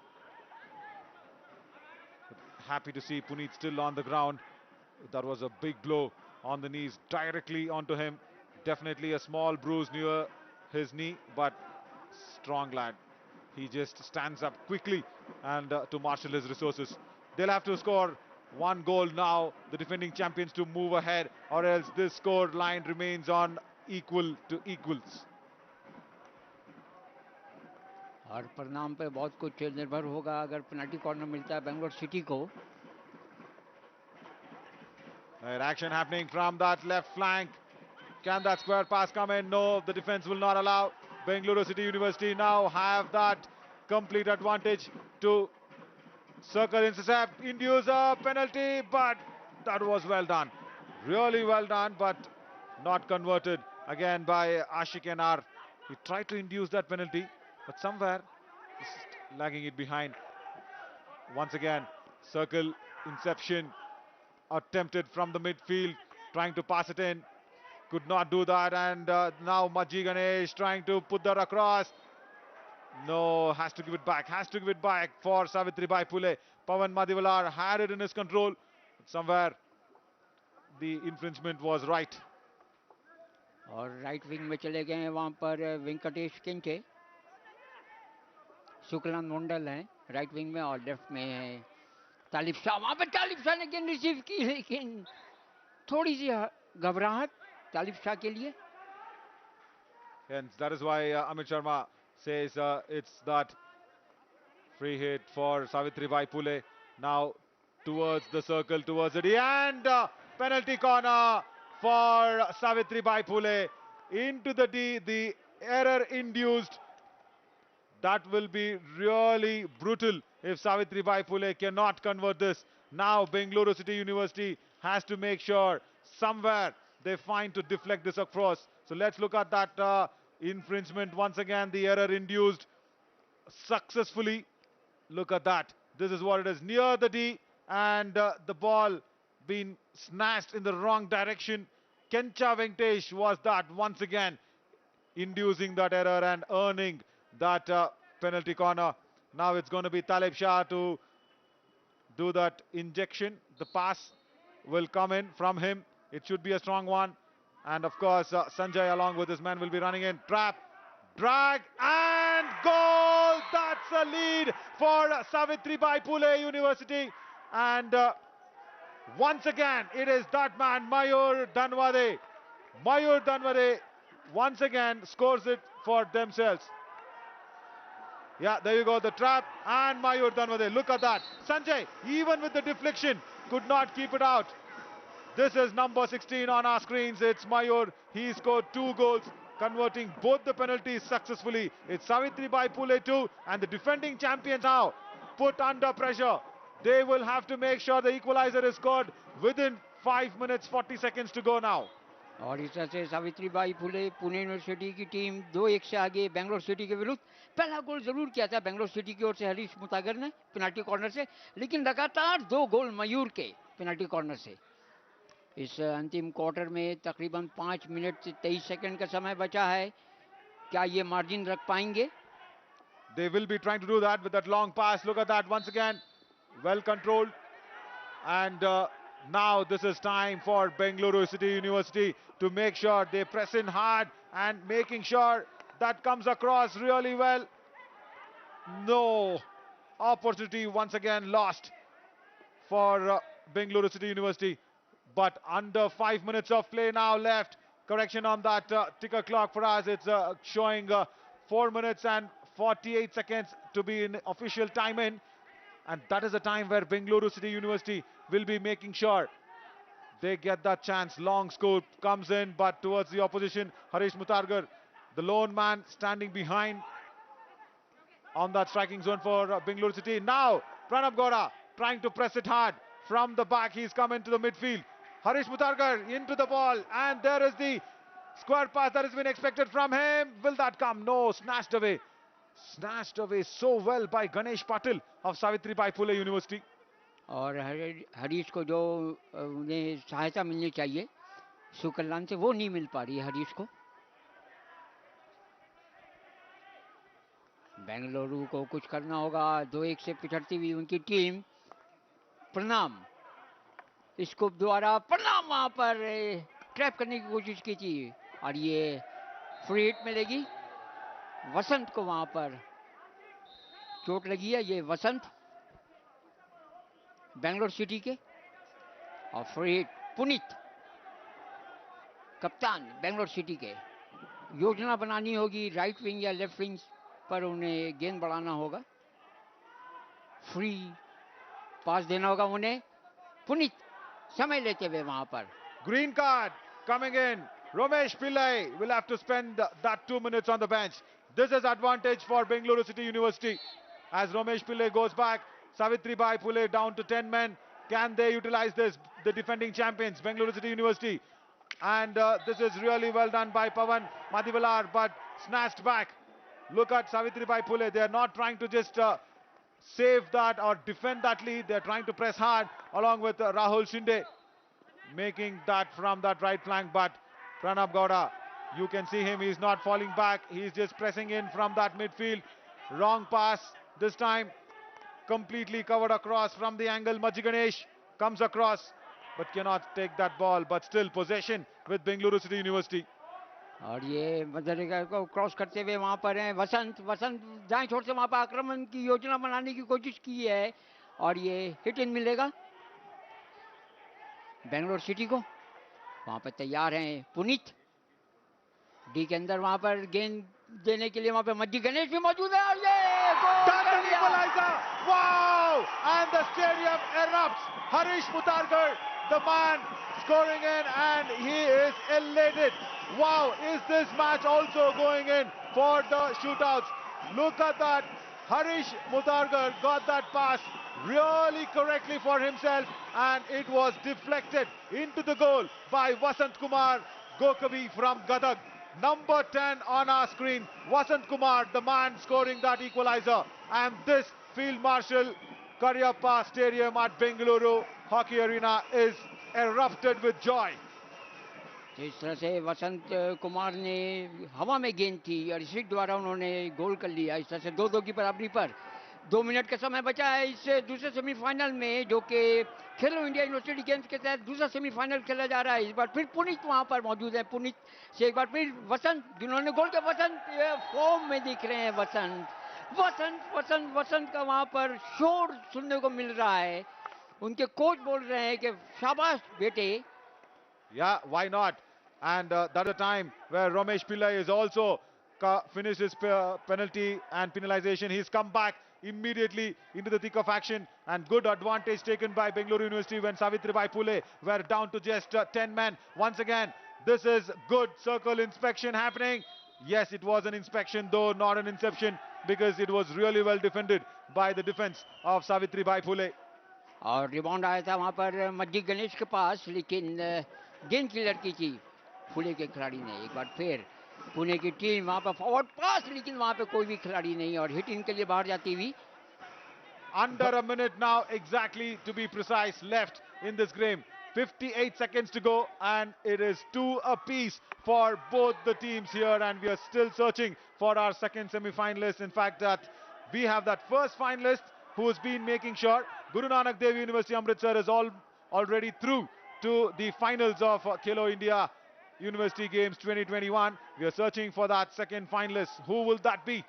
Happy to see Puneet still on the ground. That was a big blow on the knees, directly onto him. Definitely a small bruise near his knee, but strong lad. He just stands up quickly and to marshal his resources. They'll have to score one goal now, the defending champions, to move ahead, or else this score line remains on equal to equals. और परिणाम पे बहुत कुछ निर्भर होगा अगर penalty corner मिलता है बेंगलोर सिटी को. Action happening from that left flank. Can that square pass come in? No, the defense will not allow. Bengaluru City University now have that complete advantage to circle, intercept, induce a penalty, but that was well done. Really well done, but not converted again by Ashik Anar. He tried to induce that penalty, but somewhere just lagging it behind. Once again, circle, inception, attempted from the midfield, trying to pass it in. Could not do that, and now Majji Ganesh trying to put that across. No, has to give it back, for Savitribai Phule. Pawan Madivalar had it in his control. Somewhere the infringement was right. और right wing में चले गए हैं वहां पर वेंकटेश किंके. शुक्लानंद मंडल हैं right wing में और लेफ्ट में है तालिब शाह. वहां पर तालिब शाह ने गेंद रिसीव की, लेकिन थोड़ी सी घबराहट तालिब शाह के लिए. Hence, that is why Amit Sharma says it's that free hit for Savitribai Phule. Now towards the circle, towards the D, and penalty corner for Savitribai Phule into the D. The error induced. That will be really brutal if Savitribai Phule cannot convert this. Now Bengaluru City University has to make sure somewhere they find to deflect this across. So let's look at that infringement once again. The error induced successfully. Look at that. This is what it is, near the D, and the ball being snatched in the wrong direction. Kencha Venkatesh was that once again, inducing that error and earning that penalty corner. Now it's going to be Talib Shah to do that injection. The pass will come in from him. It should be a strong one. And of course, Sanjay along with his men will be running in. Trap, drag, and goal! That's a lead for Savitribai Phule University. And once again, it is that man, Mayur Dhanwade. Mayur Dhanwade once again scores it for themselves. Yeah, there you go, the trap, and Mayur Dhanwade. Look at that. Sanjay, even with the deflection, could not keep it out. This is number 16 on our screens. It's Mayur. He scored 2 goals, converting both the penalties successfully. It's Savitribai Phule too, and the defending champions now put under pressure. They will have to make sure the equalizer is scored within 5 minutes 40 seconds to go now. और इस तरह से Savitribai Phule Pune university की team 2-1 से आगे Bangalore city के विरुद्ध. पहला गोल जरूर किया था बेंगलोर सिटी की ओर से हरीश मुतागर ने पेनल्टी कॉर्नर से, लेकिन लगातार 2 गोल मयूर के पेनल्टी कॉर्नर से. इस अंतिम क्वार्टर में तकरीबन 5 मिनट से 23 सेकंड का समय बचा है. क्या ये मार्जिन रख पाएंगे? They will be trying to do that with that long pass. Look at that once again, well controlled. And now this is time for Bengaluru City University to make sure they press in hard and making sure that comes across really well. No opportunity once again lost for Bengaluru City University. But under 5 minutes of play now left. Correction on that ticker clock for us. It's showing 4 minutes and 48 seconds to be in official time in. And that is the time where Bengaluru City University will be making sure they get that chance. Long scoop comes in, but towards the opposition, Harish Mutargar, the lone man standing behind on that striking zone for Bengaluru City. Now, Pranab Gowda trying to press it hard from the back. He's come into the midfield. Harish Mutargar into the ball, and there is the square pass that has been expected from him. Will that come? No, snatched away. Snatched away so well by Ganesh Patil of Savitribai Phule University. और हरीश को जो उन्हें सहायता मिलनी चाहिए सुकल्याण से वो नहीं मिल पा रही है हरीश को. बेंगलुरु को कुछ करना होगा. 2-1 से पिछड़ती हुई उनकी टीम. प्रणाम स्कोप द्वारा प्रणाम वहां पर ट्रैप करने की कोशिश की थी. और ये फ्री हिट मिलेगी वसंत को, वहां पर चोट लगी है, ये वसंत बेंगलोर सिटी के। और फ्री हिट पुनीत, कप्तान बेंगलोर सिटी के। योजना बनानी होगी राइट विंग या लेफ्ट विंग पर, उन्हें गेंद बढ़ाना होगा, फ्री पास देना होगा उन्हें। पुनीत समय लेते हुए वहां पर। Green card coming in. Romesh Pillai will have to spend that 2 minutes on the bench. This is advantage for Bengaluru City University. As Romesh Pillai goes back, Savitribai Phule down to 10 men. Can they utilize this? The defending champions, Bengaluru City University. And this is really well done by Pavan Madivalar, but snatched back. Look at Savitribai Phule. They are not trying to just save that or defend that lead. They are trying to press hard along with Rahul Shinde, making that from that right flank. But Pranab Gowda, you can see him, he's not falling back, he's just pressing in from that midfield. Wrong pass this time, completely covered across from the angle. Majji Ganesh comes across but cannot take that ball, but still possession with Bengaluru City University. और ये मदरेगा को cross करते हुए वहां पर हैं वसंत। वसंत दाएं छोर से वहां पर आक्रमण की योजना बनाने की कोशिश की है, और ये हिट इन मिलेगा बेंगलोर सिटी को। वहां पर तैयार हैं पुनीत, डी के अंदर वहां पर गेंद देने के लिए वहां पर मज्जी गणेश भी मौजूद है, और ये That's an equalizer! Wow! And the stadium erupts. Harish Mutarkar, the man scoring in, and he is elated. Wow, is this match also going in for the shootouts? Look at that. Harish Mutarkar got that pass really correctly for himself, and it was deflected into the goal by Vasant Kumar Gokavi from Gadag. Number 10 on our screen, Vasant Kumar, the man scoring that equalizer. And this Field Marshal Karyappa Stadium at Bengaluru Hockey Arena is erupted with joy. इस तरह से वसंत कुमार ने हवा में गेंद थी और इसी द्वारा उन्होंने गोल कर लिया। इस तरह से 2-2 की बराबरी पर 2 मिनट का समय बचा है इस दूसरे सेमीफाइनल में, जो कि खेलो इंडिया यूनिवर्सिटी गेम्स के तहत दूसरा सेमीफाइनल खेला जा रहा है। इस बार फिर पुनीत वहां पर मौजूद है, पुनीत से एक बार फिर वसंत, जिन्होंने गोल किया। वसंत फॉर्म में दिख रहे हैं, वसंत वसंत वसंत वसंत का वहां पर शोर सुनने को मिल रहा है। उनके कोच बोल रहे हैं कि शाबाश बेटे। Yeah, why not? And that's the time where Romesh Pillai is also finished his penalty and penalization. He's come back immediately into the thick of action, and good advantage taken by Bengaluru University when Savitribai Phule were down to just 10 men. Once again, this is good circle inspection happening. Yes, it was an inspection, though not an inception, because it was really well defended by the defense of Savitribai Phule. और rebound आया था वहां पर मज्जी गणेश के पास, लेकिन गेंद clear की थी पुणे के खिलाड़ी ने। एक बार फिर पुणे की टीम वहां पर फॉरवर्ड पास, लेकिन वहां पे कोई भी खिलाड़ी नहीं, और हिट इन के लिए बाहर जाती हुई। Under a minute now, exactly to be precise, left in this game. 58 seconds to go, and it is 2 apiece for both the teams here, and we are still searching for our second semi-finalist. In fact, that we have that first finalist who has been making sure. Guru Nanak Dev University Amritsar is already through to the finals of Khelo India University Games 2021. We are searching for that second finalist. Who will that be?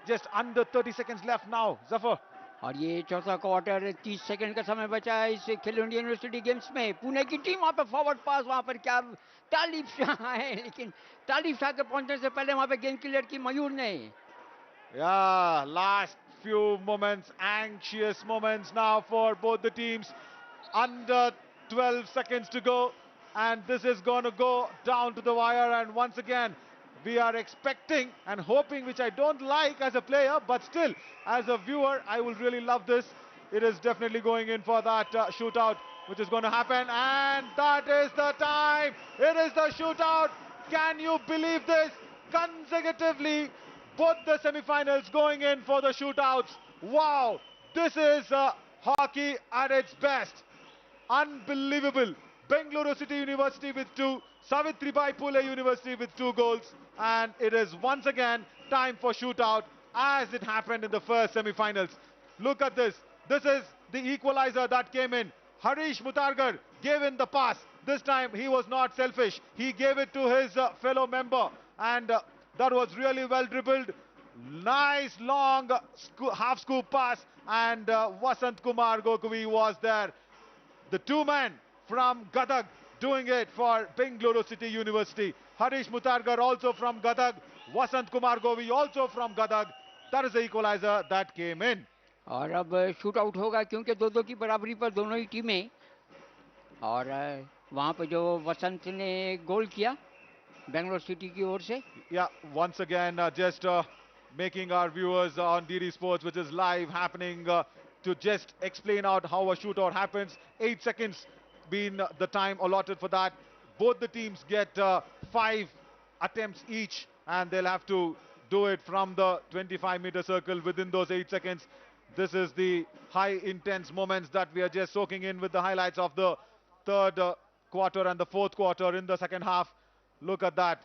Just under 30 seconds left now, Zafar. और ये चौथा quarter, 30 second का समय बचा है इस खेलो India university games में। पुणे की टीम वहां पर फॉरवर्ड पास, वहां पर क्या तालिब शाह है, लेकिन तालिब शाह के पहुंचने से पहले वहां पे गेंद क्लियर की मयूर ने। Yeah, last few moments, anxious moments now for both the teams. Under 12 seconds to go, and this is going to go down to the wire. And once again, we are expecting and hoping, which I don't like as a player, but still as a viewer I will really love this. It is definitely going in for that shootout, which is going to happen, and that is the time. It is the shootout. Can you believe this? Consecutively both the semi-finals going in for the shootouts. Wow, this is hockey at its best. Unbelievable. Bengaluru City University with 2, Savitribai Phule University with 2 goals, and it is once again time for shootout as it happened in the first semi-finals. Look at this. This is the equalizer that came in. Harish Mutargar gave in the pass. This time he was not selfish. He gave it to his fellow member, and that was really well dribbled. Nice long half scoop pass, and Vasant Kumar Gokavi was there. The two men from Gadag doing it for Bengaluru City University. Harish Mutargar also from Gadag. Vasant Kumar Govi also from Gadag. That is the equalizer that came in. और अब shoot out होगा क्योंकि 2-2 की बराबरी पर दोनों ही टीमें, और वहां पर जो वसंत ने गोल किया बेंगलोर सिटी की ओर से. Yeah, once again, just making our viewers on DD Sports, which is live happening, to just explain out how a shootout happens. 8 seconds been the time allotted for that. Both the teams get 5 attempts each, and they'll have to do it from the 25-meter circle within those 8 seconds. This is the high intense moments that we are just soaking in with the highlights of the third quarter and the fourth quarter in the second half. Look at that.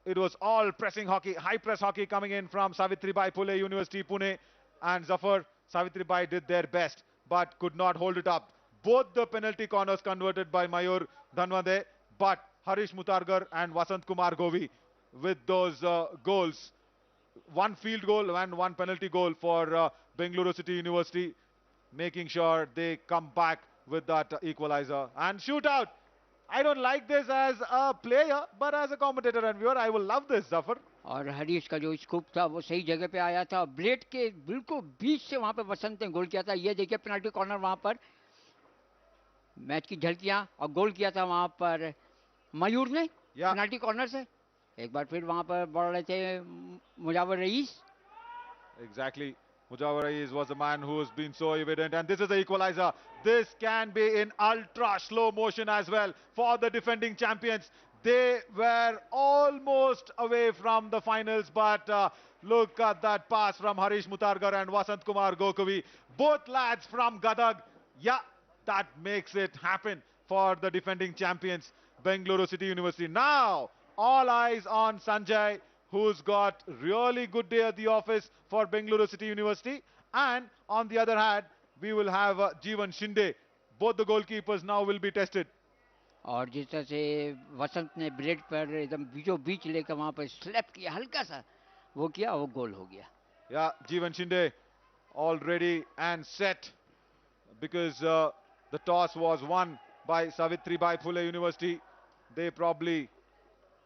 It was all pressing hockey, high press hockey coming in from Savitribai, Phule University, Pune, and Zafar. Savitribai did their best, but could not hold it up. Both the penalty corners converted by Mayur Dhanwade, but Harish Mutargar and Vasant Kumar Govi with those goals. One field goal and one penalty goal for Bengaluru City University, making sure they come back with that equalizer. And shootout. I don't like this as a player, but as a commentator and viewer, I will love this, Zafar. और हरीश का जो scoop था वो सही जगह पे आया था. ब्लेड के बिल्कुल बीच से वहां पे वसंत ने गोल किया था. ये देखिए पेनल्टी कॉर्नर, वहां पर मैच की झलकियां, और गोल किया था वहां पर मयूर ने पेनल्टी कॉर्नर से. एक बार फिर वहां पर बढ़ रहे थे Mujawar rice. Exactly. Mujawar Raiz was the man who has been so evident, and this is the equalizer. This can be in ultra slow motion as well for the defending champions. They were almost away from the finals, but look at that pass from Harish Mutargar and Vasant Kumar Gokavi. Both lads from Gadag. Yeah, that makes it happen for the defending champions, Bengaluru City University. Now, all eyes on Sanjay, who's got really good day at the office for Bengaluru City University. And on the other hand, we will have Jeevan Shinde. Both the goalkeepers now will be tested. और जिस तरह से वसंत ने blade पर एकदम बीचों बीच लेकर वहां पर स्लैप किया, हल्का सा वो किया, वो गोल हो गया. Yeah, Jeevan Shinde all ready and set, because the toss was won by Savitribai, Phule University. They probably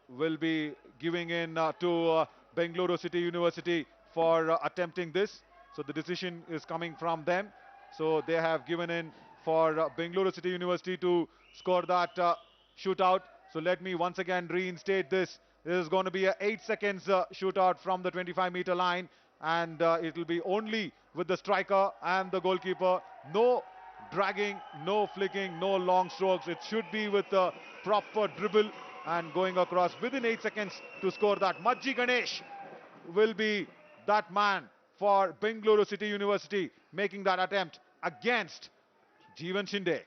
will be giving in to Bengaluru City University for attempting this. So the decision is coming from them. So they have given in for Bengaluru City University to score that shootout. So let me once again reinstate this. This is going to be a 8 seconds shootout from the 25-meter line, and it will be only with the striker and the goalkeeper. No dragging, no flicking, no long strokes. It should be with a proper dribble and going across within 8 seconds to score that. Majji Ganesh will be that man for Bengaluru City University, making that attempt against Jeevan Shinde.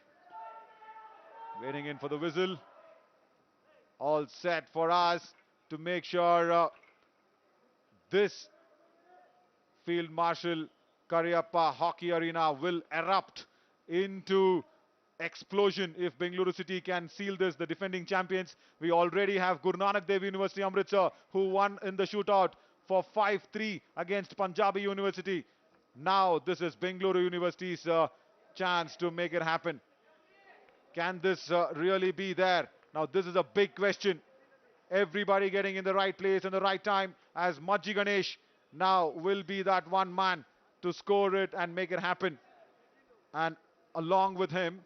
Waiting in for the whistle. All set for us to make sure this Field Marshal Cariappa Hockey Arena will erupt into explosion if Bengaluru City can seal this, the defending champions. We already have Guru Nanak Dev University Amritsar, who won in the shootout for 5-3 against Punjabi University. Now this is Bengaluru University's chance to make it happen. Can this really be there? Now this is a big question. Everybody getting in the right place and the right time, as Majji Ganesh now will be that one man to score it and make it happen. And along with him,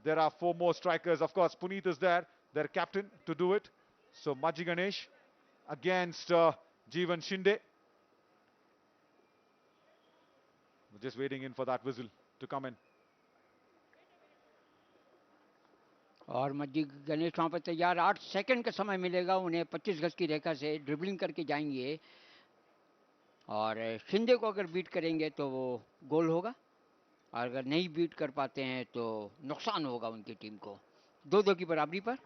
there are 4 more strikers. Of course, Puneet is there, their captain, to do it. So Majji Ganesh against Jeevan Shinde. We're just waiting in for that whistle to come in. और मज्जी गणेश वहाँ पर तैयार. 8 second का समय मिलेगा उन्हें. 25 गज की रेखा से ड्रिबलिंग करके जाएंगे, और शिंदे को अगर बीट करेंगे तो वो गोल होगा, और अगर नहीं बीट कर पाते हैं तो नुकसान होगा उनकी टीम को. 2-2 की बराबरी पर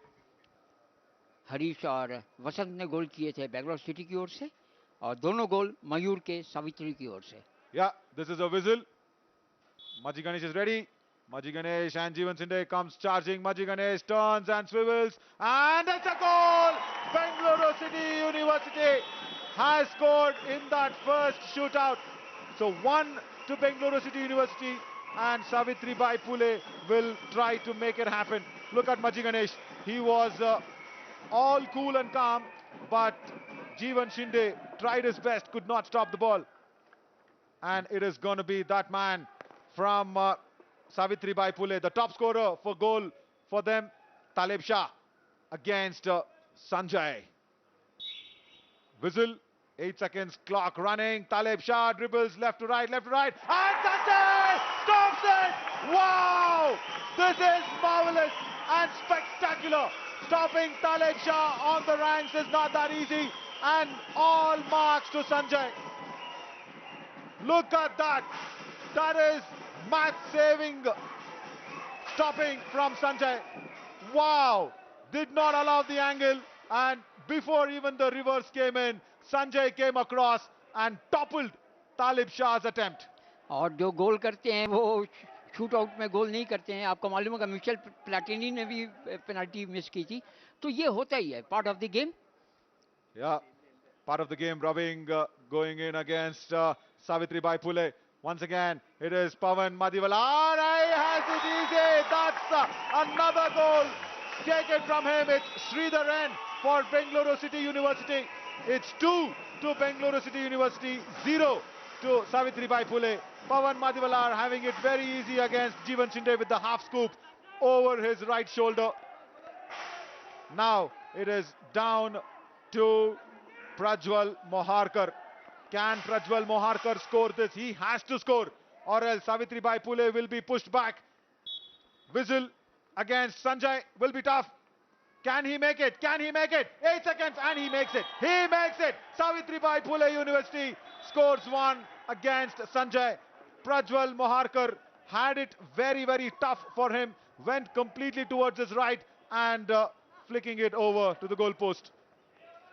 हरीश और वसंत ने गोल किए थे बेंगलोर सिटी की ओर से, और दोनों गोल मयूर के सावित्री की ओर से. Yeah, this is a whistle. Majji Ganesh is ready. Maji Ganesh and Jeevan Shinde comes charging. Maji Ganesh turns and swivels, and it's a goal! Bengaluru City University has scored in that first shootout. So 1 to Bengaluru City University, and Savitribai Phule will try to make it happen. Look at Maji Ganesh. He was all cool and calm, but Jeevan Shinde tried his best, could not stop the ball. And it is going to be that man from Savitribai Phule, the top scorer for goal for them, Taleb Shah against Sanjay. Whistle, 8 seconds, clock running. Taleb Shah dribbles left to right, and Sanjay stops it! Wow! This is marvelous and spectacular. Stopping Taleb Shah on the ranks is not that easy, and all marks to Sanjay. Look at that. That is match-saving stopping from Sanjay. Wow. Did not allow the angle, and before even the reverse came in, Sanjay came across and toppled Talib Shah's attempt. और जो गोल करते हैं वो shoot out में गोल नहीं करते हैं. आपको मालूम होगा मिचेल प्लेटिनी ने भी पेनल्टी मिस की थी. तो ये होता ही है, part of the game. Yeah, part of the game. Rubbing going in against Savitribai Phule. Once again, it is Pavan Madiwala. He has it easy. That's another goal taken from him. It's Sridhar N for Bengaluru City University. It's 2 to Bengaluru City University, 0 to Savitribai Phule. Pavan Madiwala having it very easy against Jeevan Shinde with the half scoop over his right shoulder. Now it is down to Prajwal Moharkar. Can Prajwal Moharkar score this? He has to score, or else Savitribai Phule will be pushed back. Whistle against Sanjay will be tough. Can he make it? Can he make it? 8 seconds, and he makes it. He makes it. Savitribai Phule University scores 1 against Sanjay. Prajwal Moharkar had it very, very tough for him. Went completely towards his right and flicking it over to the goal post.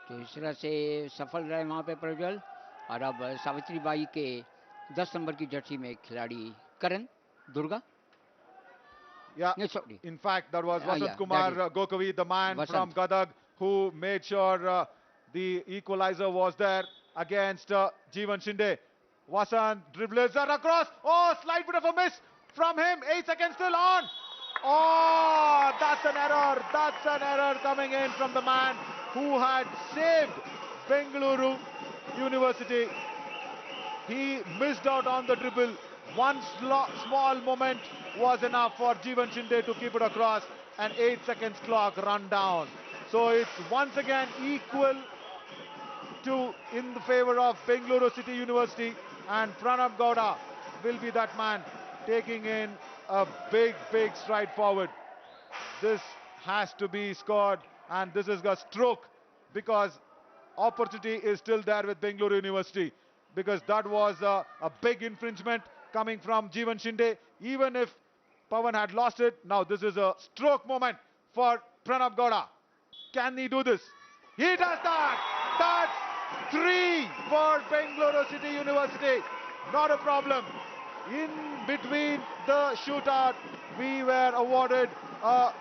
तो इस तरह से सफल रहे वहाँ पे प्रज्वल. और अब सावित्रीबाई के 10 नंबर की जर्सी में खिलाड़ी करण Durga. Yeah, No, sorry. in fact, that was Vasant yeah, Kumar that Gokavi, the man Vasant. from Gadag, who made sure the equalizer was there against Jeevan Shinde. Vasant dribbles that across. Oh, slight bit of a miss from him. 8 seconds still on. Oh, that's an error. That's an error coming in from the man who had saved Bengaluru University. He missed out on the dribble. One small moment was enough for Jeevan Shinde to keep it across, and 8 seconds clock run down. So it's once again equal to in the favor of Bengaluru City University, and Pranab Gowda will be that man taking in a big stride forward. This has to be scored, and this is a stroke, because opportunity is still there with Bengaluru University, because that was a big infringement coming from Jeevan Shinde. Even if Pavan had lost it, now this is a stroke moment for Pranab Gowda. Can he do this? He does that! That's 3 for Bengaluru City University. Not a problem. In between the shootout, we were awarded a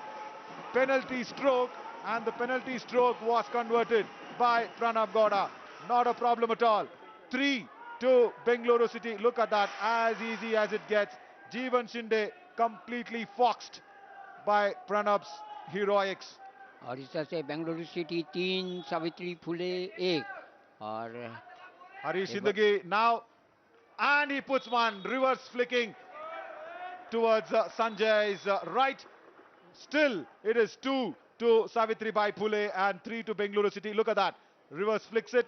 penalty stroke, and the penalty stroke was converted by Pranab Gowda. Not a problem at all. 3 to Bengaluru City. Look at that, as easy as it gets. Jeevan Shinde completely foxed by Pranab's heroics. और इस तरह से Bengaluru city 3, Savitri Phule 1. और Harish Shindagi now, and he puts one reverse flicking towards Sanjay's right. Still, it is 2 to Savitribai Phule and 3 to Bengaluru City. Look at that. Reverse flicks it.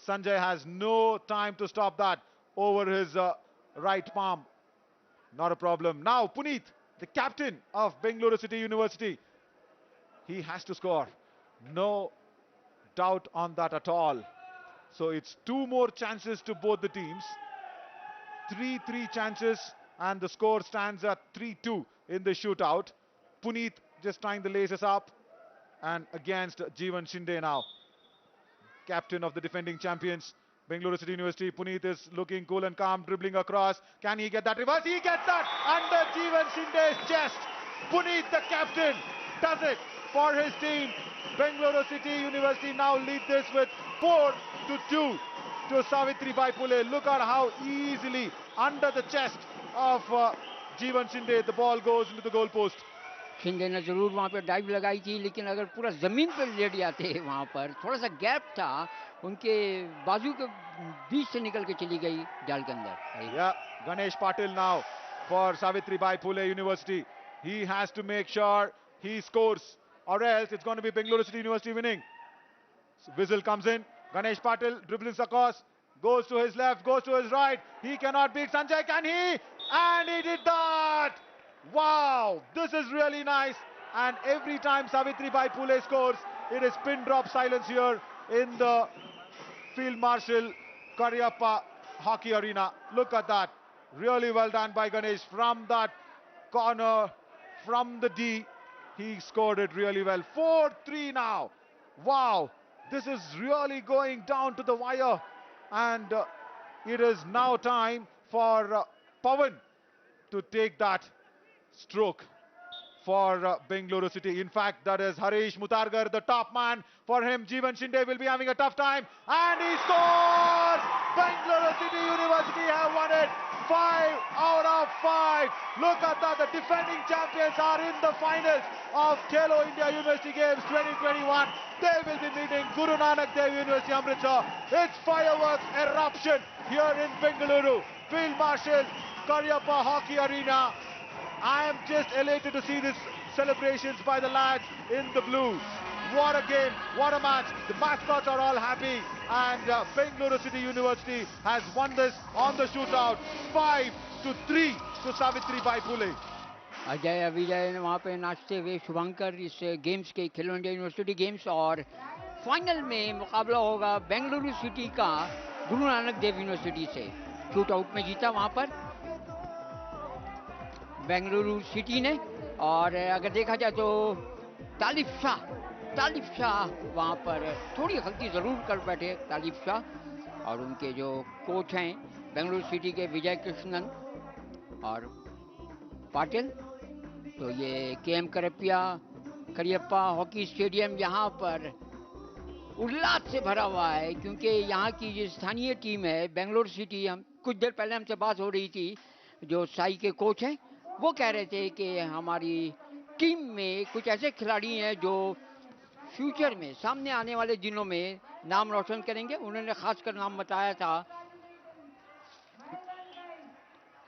Sanjay has no time to stop that over his right palm. Not a problem. Now, Puneet, the captain of Bengaluru City University, he has to score. No doubt on that at all. So it's 2 more chances to both the teams. 3 chances, and the score stands at 3-2 in the shootout. Puneet just tying the laces up, and against Jeevan Shinde now, captain of the defending champions. Bengaluru City University. Puneet is looking cool and calm, dribbling across. Can he get that reverse? He gets that under Jeevan Shinde's chest. Puneet, the captain, does it for his team. Bengaluru City University now lead this with 4-2 to Savitribai Phule. Look at how easily under the chest of Jeevan Shinde the ball goes into the goal post. Shinde ने जरूर वहाँ पे dive लगाई थी, लेकिन अगर पूरा जमीन पर लेट जाते वहाँ पर थोड़ा सा गैप था, उनके बाजू के बीच से निकल के चली गई जाल के अंदर. Yeah, Ganesh Patil now for Savitribai Phule University. He has to make sure he scores, or else it's going to be Bengaluru City University winning. So whistle comes in. Ganesh Patil dribbles across, goes to his left, goes to his right. He cannot beat Sanjay, can he? And he did that! Wow, this is really nice. And every time Savitribai Phule scores, it is pin drop silence here in the Field Marshal Karyappa Hockey Arena. Look at that. Really well done by Ganesh from that corner, from the D. He scored it really well. 4-3 now. Wow, this is really going down to the wire. And it is now time for Pawan to take that stroke for Bengaluru City. In fact, that is Harish Mutargar, the top man. For him, Jeevan Shinde will be having a tough time. And he scores! Bengaluru City University have won it. 5 out of 5. Look at that. The defending champions are in the finals of Khelo India University Games 2021. They will be meeting Guru Nanak Dev University Amritsar. It's fireworks eruption here in Bengaluru. Field Marshal Karyappa Hockey Arena. I am just elated to see this celebrations by the lads in the blue. What a game, what a match. The mascots are all happy, and Bengaluru City University has won this on the shootout 5-3 to Savitribai Phule. Ajay Vijay ने वहाँ पे नाचते हुए शुभंकर इस games के खेलो India university games, और final में मुकाबला होगा बेंगलुरु सिटी का गुरु नानक देव यूनिवर्सिटी से. शूटआउट में जीता वहाँ पर बेंगलुरु सिटी ने. और अगर देखा जाए तो तालिब शाह वहाँ पर थोड़ी गलती ज़रूर कर बैठे तालिब शाह, और उनके जो कोच हैं बेंगलुरु सिटी के विजय कृष्णन और पाटिल. तो ये केएम करियप्पा हॉकी स्टेडियम यहाँ पर उल्लास से भरा हुआ है, क्योंकि यहाँ की जो स्थानीय टीम है बेंगलुरु सिटी, हम कुछ देर पहले हमसे बात हो रही थी, जो साई के कोच हैं वो कह रहे थे कि हमारी टीम में कुछ ऐसे खिलाड़ी हैं जो फ्यूचर में सामने आने वाले दिनों में नाम रोशन करेंगे. उन्होंने खासकर नाम बताया था.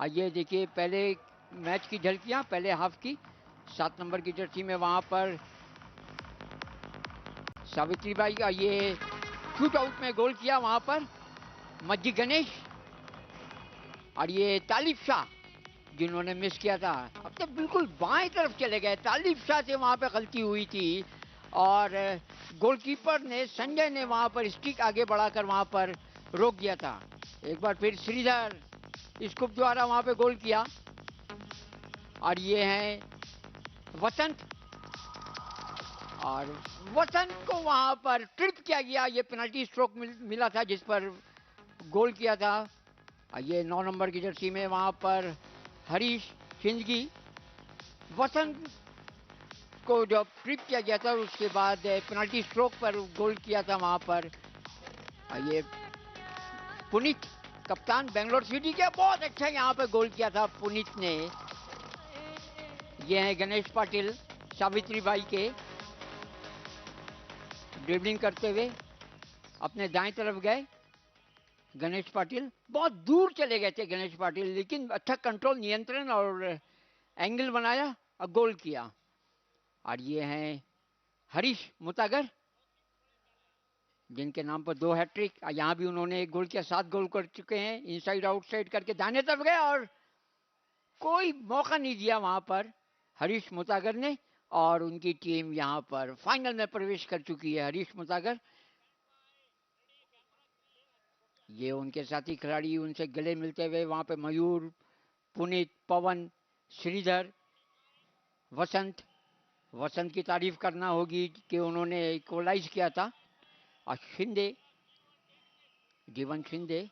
आइए देखिए पहले मैच की झलकियां, पहले हाफ की. 7 नंबर की जर्सी में वहां पर सावित्रीबाई का ये शूट आउट में गोल किया वहां पर मज्जी गणेश, और ये तालिब शाह जिन्होंने मिस किया था. अब तो बिल्कुल बाएं तरफ चले गए. तालिब शाह से वहां पे गलती हुई थी, और गोलकीपर ने संजय ने वहां पर स्टिक आगे बढ़ाकर वहां पर रोक दिया था. एक बार फिर श्रीधर स्कूप द्वारा वहां पे गोल किया, और ये है वसंत, और वसंत को वहां पर ट्रिप किया गया. ये पेनल्टी स्ट्रोक मिला था जिस पर गोल किया था. ये 9 नंबर की जर्सी में वहां पर हरीश सिंदगी, वसंत को जब ट्रिप किया गया था उसके बाद पेनल्टी स्ट्रोक पर गोल किया था वहां पर. ये पुनीत कप्तान बेंगलोर सिटी के, बहुत अच्छा यहाँ पे गोल किया था पुनीत ने. ये है गणेश पाटिल सावित्रीबाई के, ड्रिबलिंग करते हुए अपने दाएं तरफ गए. गणेश पाटिल बहुत दूर चले गए थे गणेश पाटिल, लेकिन अच्छा कंट्रोल, नियंत्रण और एंगल बनाया और गोल किया. और ये हैं हरीश मुतागर जिनके नाम पर 2 हैट्रिक. यहाँ भी उन्होंने एक गोल किया, 7 गोल कर चुके हैं. इनसाइड आउटसाइड करके दाहिने तरफ गए और कोई मौका नहीं दिया वहां पर हरीश मुतागर ने, और उनकी टीम यहाँ पर फाइनल में प्रवेश कर चुकी है. हरीश मुतागर, ये उनके साथी खिलाड़ी उनसे गले मिलते हुए वहां पे मयूर, पुनीत, पवन, श्रीधर, वसंत की तारीफ करना होगी कि उन्होंने इक्वलाइज किया था. और Shinde Given Shinde.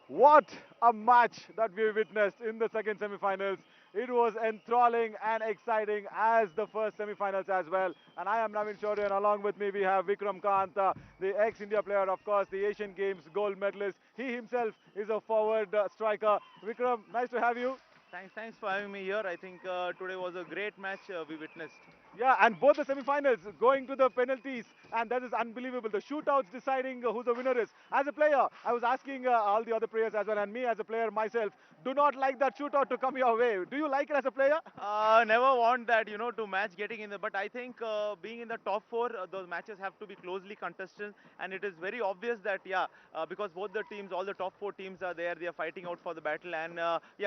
What a match that we witnessed in the second semi-finals. It was enthralling and exciting as the first semi-finals as well. And I am Navin Shaurya, and along with me we have Vikram Kant, the ex-India player, of course, the Asian Games gold medalist. He himself is a forward striker. Vikram, nice to have you. Thanks for having me here. I think today was a great match we witnessed. Yeah, and both the semi-finals going to the penalties, and that is unbelievable. The shootouts deciding who the winner is. As a player, I was asking all the other players as well, and me as a player myself, do not like that shootout to come your way. Do you like it as a player? Never want that, to match getting in there. But I think being in the top four, those matches have to be closely contested, and it is very obvious that because both the teams, all the top four teams are there, they are fighting out for the battle, and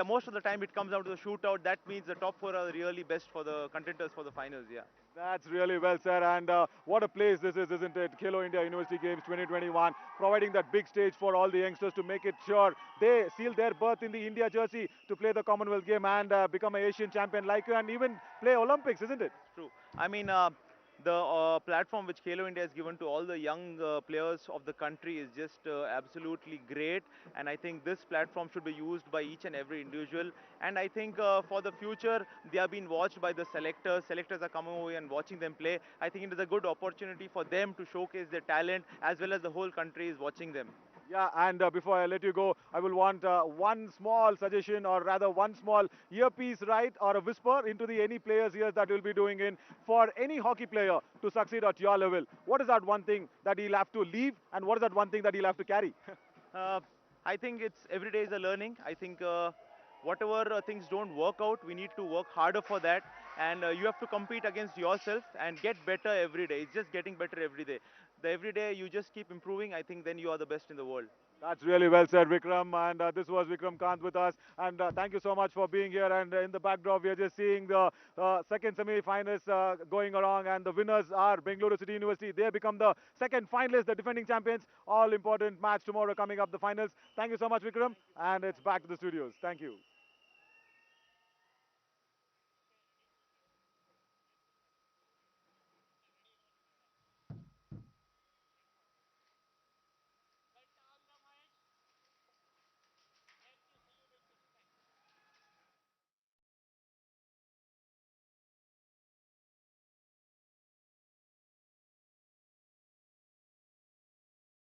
most of the time it comes down to the shootout. That means the top four are really best for the contenders for the finals. Yeah. That's really well said, and what a place this is, isn't it? Khelo India University Games 2021, providing that big stage for all the youngsters to make it sure they seal their berth in the India jersey to play the Commonwealth game and become an Asian champion like you, and even play Olympics, isn't it? True. I mean, the platform which Khelo India has given to all the young players of the country is just absolutely great. And I think this platform should be used by each and every individual. And I think for the future, they are being watched by the selectors. Selectors are coming over and watching them play. I think it is a good opportunity for them to showcase their talent as well as the whole country is watching them. Yeah, and before I let you go, I will want one small suggestion, or rather one small earpiece, right, or a whisper into the any players' ears that you'll be doing in for any hockey player to succeed at your level. What is that one thing that he'll have to leave, and what is that one thing that he'll have to carry? Uh, I think it's every day is a learning. I think whatever things don't work out, we need to work harder for that. And you have to compete against yourself and get better every day. It's just getting better every day. The every day you just keep improving. I think then you are the best in the world. That's really well said, Vikram. And this was Vikram Kant with us. And thank you so much for being here. And in the backdrop, we are just seeing the second semi-finals going along. And the winners are Bengaluru City University. They become the second finalists, the defending champions. All important match tomorrow coming up, the finals. Thank you so much, Vikram. And it's back to the studios. Thank you.